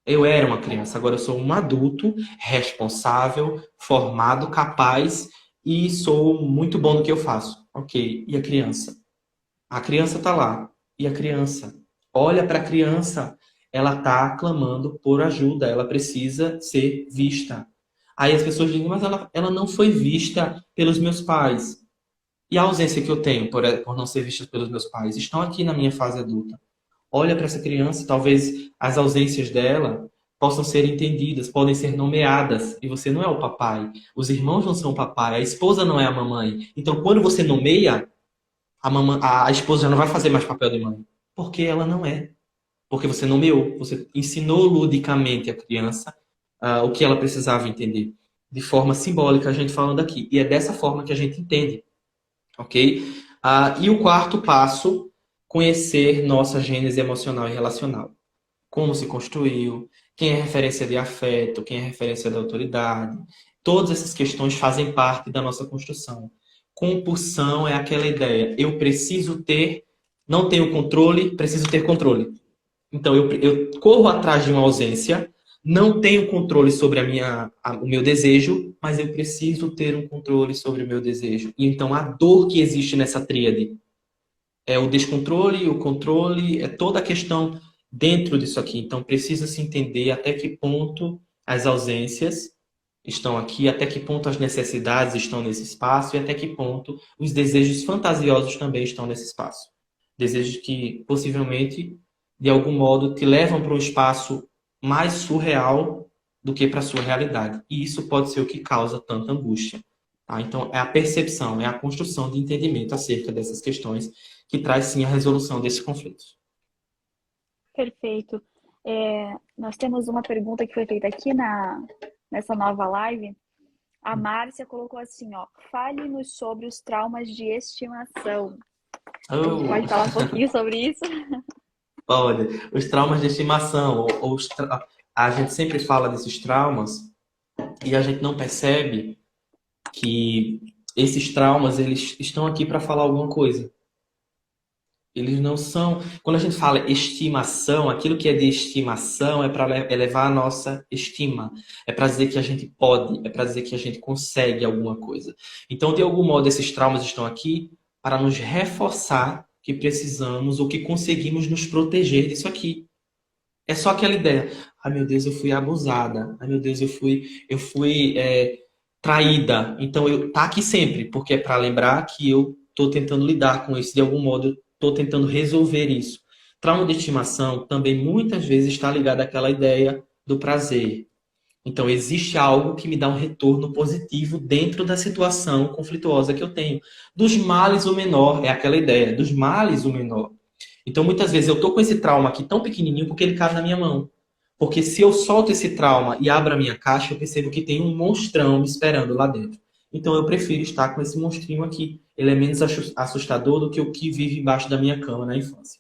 Eu era uma criança, agora eu sou um adulto responsável, formado, capaz e sou muito bom no que eu faço. Ok, e a criança? A criança está lá. E a criança? Olha para a criança. Ela está clamando por ajuda. Ela precisa ser vista. Aí as pessoas dizem, mas ela não foi vista pelos meus pais. E a ausência que eu tenho por não ser vista pelos meus pais estão aqui na minha fase adulta. Olha para essa criança, talvez as ausências dela possam ser entendidas, podem ser nomeadas. E você não é o papai. Os irmãos não são o papai. A esposa não é a mamãe. Então, quando você nomeia, a esposa já não vai fazer mais papel de mãe. Porque ela não é. Porque você nomeou. Você ensinou ludicamente a criança o que ela precisava entender. De forma simbólica, a gente falando aqui. E é dessa forma que a gente entende. Ok? E o quarto passo, conhecer nossa gênese emocional e relacional. Como se construiu, quem é referência de afeto, quem é referência de autoridade. Todas essas questões fazem parte da nossa construção. Compulsão é aquela ideia, eu preciso ter, não tenho controle, preciso ter controle. Então eu corro atrás de uma ausência, não tenho controle sobre o meu desejo, mas eu preciso ter um controle sobre o meu desejo. E então a dor que existe nessa tríade é o descontrole, o controle, é toda a questão dentro disso aqui. Então precisa se entender até que ponto as ausências estão aqui, até que ponto as necessidades estão nesse espaço e até que ponto os desejos fantasiosos também estão nesse espaço. Desejos que possivelmente, de algum modo, te levam para um espaço mais surreal do que para a sua realidade. E isso pode ser o que causa tanta angústia. Tá? Então, é a percepção, é a construção de entendimento acerca dessas questões que traz, sim, a resolução desses conflitos. Perfeito. Nós temos uma pergunta que foi feita aqui nessa nova live. A Márcia colocou assim, ó, fale-nos sobre os traumas de estimação. A gente pode falar um pouquinho sobre isso? Olha, os traumas de estimação, a gente sempre fala desses traumas e a gente não percebe que esses traumas, eles estão aqui para falar alguma coisa. Eles não são... Quando a gente fala estimação, aquilo que é de estimação é para elevar a nossa estima. É para dizer que a gente pode, é para dizer que a gente consegue alguma coisa. Então, de algum modo, esses traumas estão aqui para nos reforçar que precisamos ou que conseguimos nos proteger disso aqui. É só aquela ideia. Ai, meu Deus, eu fui abusada. Ai, meu Deus, eu fui traída. Então, tá aqui sempre, porque é para lembrar que eu tô tentando lidar com isso de algum modo, eu tô tentando resolver isso. Trauma de estimação também muitas vezes está ligado àquela ideia do prazer. Então, existe algo que me dá um retorno positivo dentro da situação conflituosa que eu tenho. Dos males, o menor, é aquela ideia, dos males, o menor. Então, muitas vezes, eu tô com esse trauma aqui tão pequenininho porque ele cabe na minha mão. Porque se eu solto esse trauma e abro a minha caixa, eu percebo que tem um monstrão me esperando lá dentro. Então, eu prefiro estar com esse monstrinho aqui. Ele é menos assustador do que o que vive embaixo da minha cama na infância.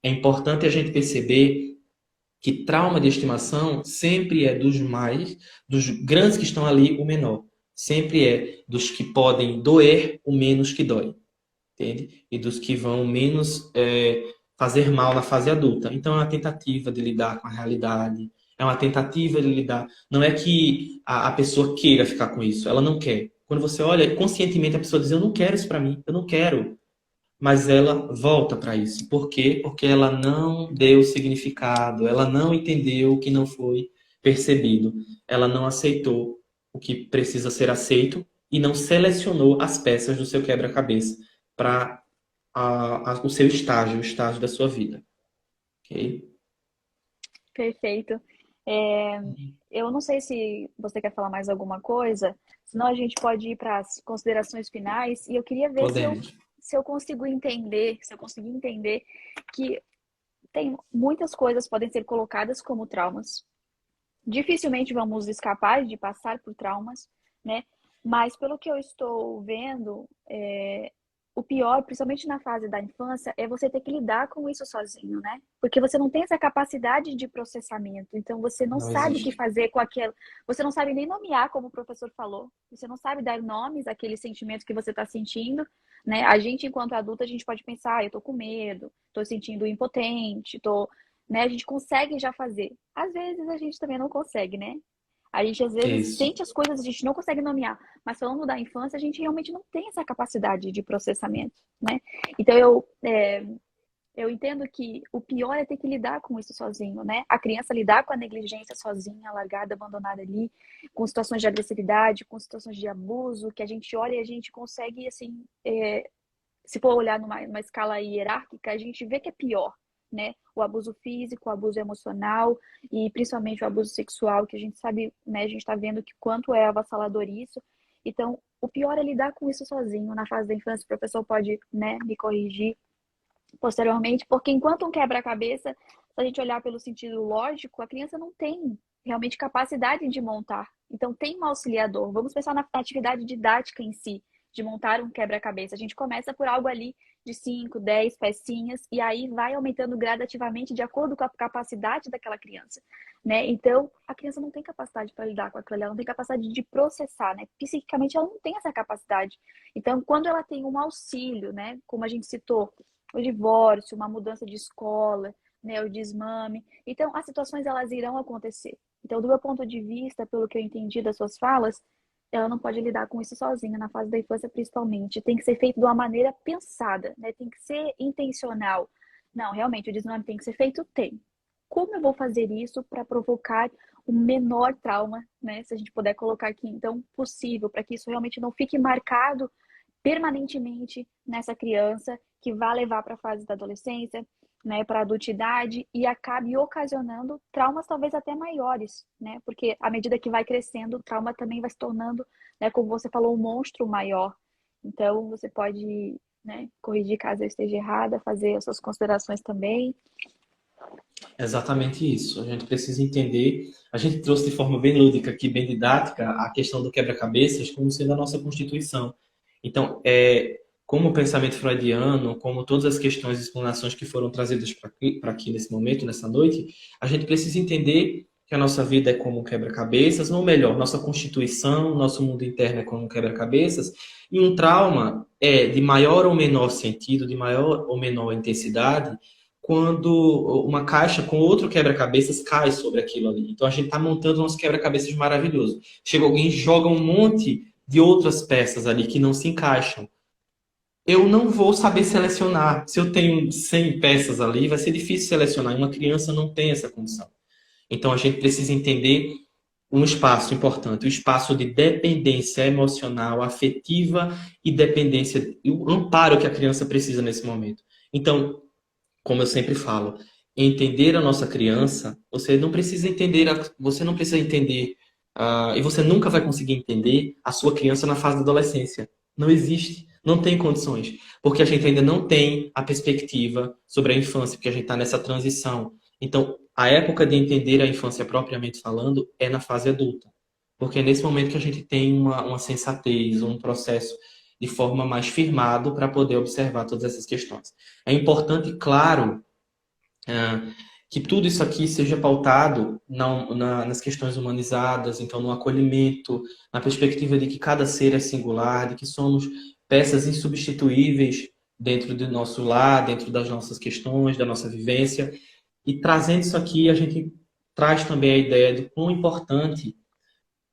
É importante a gente perceber que trauma de estimação sempre é dos mais, dos grandes que estão ali, o menor. Sempre é dos que podem doer, o menos que dói. Entende? E dos que vão menos fazer mal na fase adulta. Então, é uma tentativa de lidar com a realidade. É uma tentativa de lidar. Não é que a pessoa queira ficar com isso. Ela não quer. Quando você olha, conscientemente a pessoa diz: eu não quero isso para mim. Eu não quero, mas ela volta para isso. Por quê? Porque ela não deu significado, ela não entendeu o que não foi percebido, ela não aceitou o que precisa ser aceito e não selecionou as peças do seu quebra-cabeça para o seu estágio, o estágio da sua vida. Ok? Perfeito. É, eu não sei se você quer falar mais alguma coisa, senão a gente pode ir para as considerações finais. E eu queria ver Podemos. se eu consigo entender, se eu conseguir entender que tem muitas coisas que podem ser colocadas como traumas. Dificilmente vamos escapar de passar por traumas, né? Mas pelo que eu estou vendo, o pior, principalmente na fase da infância, é você ter que lidar com isso sozinho, né? Porque você não tem essa capacidade de processamento. Então você não Não sabe o que existe. fazer com aquilo. Você não sabe nem nomear, como o professor falou. Você não sabe dar nomes àqueles sentimentos que você está sentindo, né? A gente, enquanto adulta, a gente pode pensar, eu tô com medo, tô sentindo impotente, tô, né? A gente consegue já fazer. Às vezes a gente também não consegue, né? A gente às vezes Isso. sente as coisas, a gente não consegue nomear. Mas falando da infância, a gente realmente não tem essa capacidade de processamento, né? Então eu entendo que o pior é ter que lidar com isso sozinho, né? A criança lidar com a negligência sozinha, largada, abandonada ali, com situações de agressividade, com situações de abuso, que a gente olha e a gente consegue, assim, se for olhar numa escala hierárquica, a gente vê que é pior, né? O abuso físico, o abuso emocional e principalmente o abuso sexual, que a gente sabe, né? A gente está vendo que quanto é avassalador isso. Então, o pior é lidar com isso sozinho. Na fase da infância, o professor pode, né, me corrigir posteriormente, porque enquanto um quebra-cabeça, se a gente olhar pelo sentido lógico, a criança não tem realmente capacidade de montar. Então, tem um auxiliador. Vamos pensar na atividade didática em si, de montar um quebra-cabeça. A gente começa por algo ali de 5, 10 pecinhas, e aí vai aumentando gradativamente de acordo com a capacidade daquela criança, né? Então, a criança não tem capacidade para lidar com aquilo, ela não tem capacidade de processar, né? Psiquicamente, ela não tem essa capacidade. Então, quando ela tem um auxílio, né? Como a gente citou, o divórcio, uma mudança de escola, né, o desmame. Então, as situações elas irão acontecer. Então, do meu ponto de vista, pelo que eu entendi das suas falas, ela não pode lidar com isso sozinha, na fase da infância principalmente. Tem que ser feito de uma maneira pensada, né? Tem que ser intencional. Não, realmente, o desmame tem que ser feito? Tem. Como eu vou fazer isso para provocar o menor trauma, né? Se a gente puder colocar aqui, então, possível, para que isso realmente não fique marcado permanentemente nessa criança que vai levar para a fase da adolescência, né, para a adultidade e acabe ocasionando traumas talvez até maiores, né? Porque à medida que vai crescendo, o trauma também vai se tornando, né, como você falou, um monstro maior. Então, você pode, né, corrigir caso eu esteja errada, fazer as suas considerações também. Exatamente isso. A gente precisa entender. A gente trouxe de forma bem lúdica aqui, bem didática, a questão do quebra-cabeças como sendo a nossa Constituição. Então, como o pensamento freudiano, como todas as questões e explanações que foram trazidas para aqui nesse momento, nessa noite, a gente precisa entender que a nossa vida é como um quebra-cabeças, ou melhor, nossa Constituição, nosso mundo interno é como um quebra-cabeças, e um trauma é de maior ou menor sentido, de maior ou menor intensidade, quando uma caixa com outro quebra-cabeças cai sobre aquilo ali. Então a gente está montando nosso quebra-cabeças maravilhoso. Chega alguém e joga um monte de outras peças ali que não se encaixam. eu não vou saber selecionar. Se eu tenho 100 peças ali, vai ser difícil selecionar. E uma criança não tem essa condição. Então, a gente precisa entender um espaço importante, o espaço de dependência emocional, afetiva e dependência, e o amparo que a criança precisa nesse momento. Então, como eu sempre falo, entender a nossa criança, você não precisa entender, e você nunca vai conseguir entender a sua criança na fase da adolescência. Não existe, não tem condições, porque a gente ainda não tem a perspectiva sobre a infância, porque a gente está nessa transição. Então, a época de entender a infância propriamente falando é na fase adulta, porque é nesse momento que a gente tem uma sensatez, um processo de forma mais firmado para poder observar todas essas questões. É importante, claro, que tudo isso aqui seja pautado nas questões humanizadas, então no acolhimento, na perspectiva de que cada ser é singular, de que somos peças insubstituíveis dentro do nosso lar, dentro das nossas questões, da nossa vivência. E trazendo isso aqui, a gente traz também a ideia de quão importante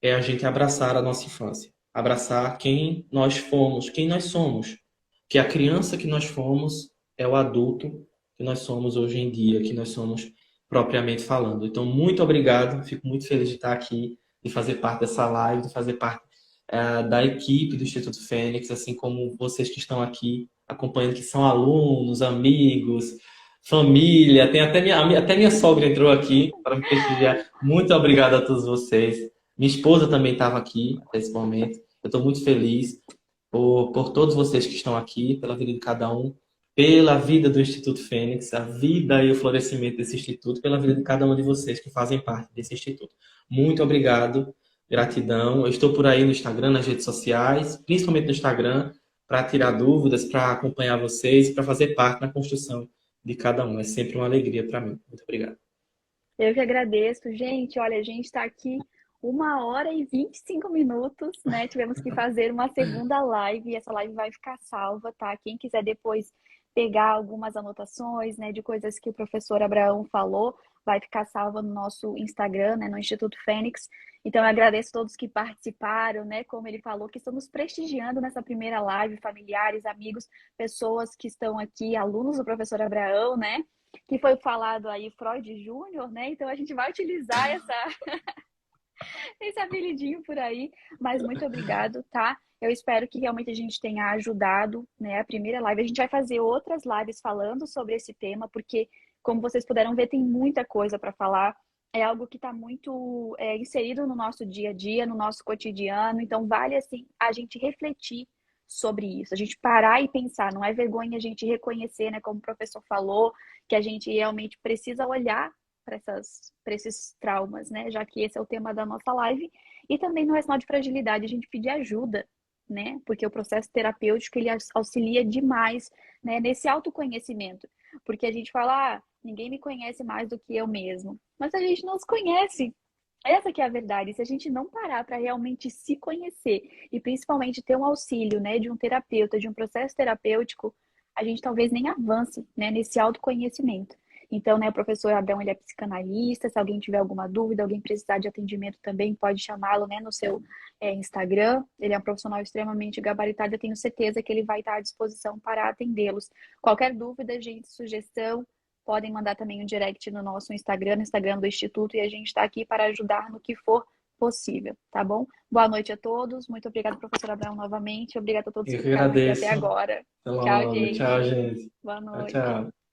é a gente abraçar a nossa infância, abraçar quem nós fomos, quem nós somos. Que a criança que nós fomos é o adulto que nós somos hoje em dia, que nós somos propriamente falando. Então, muito obrigado, fico muito feliz de estar aqui, de fazer parte dessa live, de fazer parte da equipe do Instituto Fênix, assim como vocês que estão aqui acompanhando, que são alunos, amigos, família, tem até minha sogra entrou aqui para me prestigiar. Muito obrigado a todos vocês. Minha esposa também estava aqui até esse momento. Eu estou muito feliz por todos vocês que estão aqui, pela vida de cada um, pela vida do Instituto Fênix, a vida e o florescimento desse instituto, pela vida de cada um de vocês que fazem parte desse instituto. Muito obrigado, gratidão. Eu estou por aí no Instagram, nas redes sociais, principalmente no Instagram, para tirar dúvidas, para acompanhar vocês, para fazer parte na construção de cada um. É sempre uma alegria para mim. Muito obrigado. Eu que agradeço. Gente, olha, a gente está aqui 1 hora e 25 minutos, né? Tivemos que fazer uma segunda live e essa live vai ficar salva, tá? Quem quiser depois pegar algumas anotações, né, de coisas que o professor Abraão falou, vai ficar salva no nosso Instagram, né, no Instituto Fênix. Então, eu agradeço a todos que participaram, né? Como ele falou, que estamos prestigiando nessa primeira live, familiares, amigos, pessoas que estão aqui, alunos do professor Abraão, né? Que foi falado aí Freud Júnior, né? Então a gente vai utilizar esse apelidinho por aí, mas muito obrigado, tá? Eu espero que realmente a gente tenha ajudado, né? A primeira live. A gente vai fazer outras lives falando sobre esse tema, porque, como vocês puderam ver, tem muita coisa para falar. É algo que está muito inserido no nosso dia a dia, no nosso cotidiano. Então, vale assim a gente refletir sobre isso, a gente parar e pensar. Não é vergonha a gente reconhecer, né? Como o professor falou, que a gente realmente precisa olhar para esses traumas, né? Já que esse é o tema da nossa live. E também não é sinal de fragilidade a gente pedir ajuda, né? Porque o processo terapêutico ele auxilia demais, né? Nesse autoconhecimento. Porque a gente fala, ninguém me conhece mais do que eu mesmo. Mas a gente não se conhece. Essa que é a verdade. Se a gente não parar para realmente se conhecer e principalmente ter um auxílio, né, de um terapeuta, de um processo terapêutico, a gente talvez nem avance, né, nesse autoconhecimento. Então, né, o professor Abrão, ele é psicanalista. Se alguém tiver alguma dúvida, alguém precisar de atendimento também, pode chamá-lo, né, no seu Instagram. Ele é um profissional extremamente gabaritado. Eu tenho certeza que ele vai estar à disposição para atendê-los. Qualquer dúvida, gente, sugestão, podem mandar também um direct no nosso Instagram, no Instagram do Instituto, e a gente está aqui para ajudar no que for possível, tá bom? Boa noite a todos. Muito obrigada, professor Abraão, novamente. Obrigada a todos Eu que que ficaram aqui até agradeço. agora. Até Tchau, logo. Tchau, gente. gente. Boa Tchau, noite. tchau.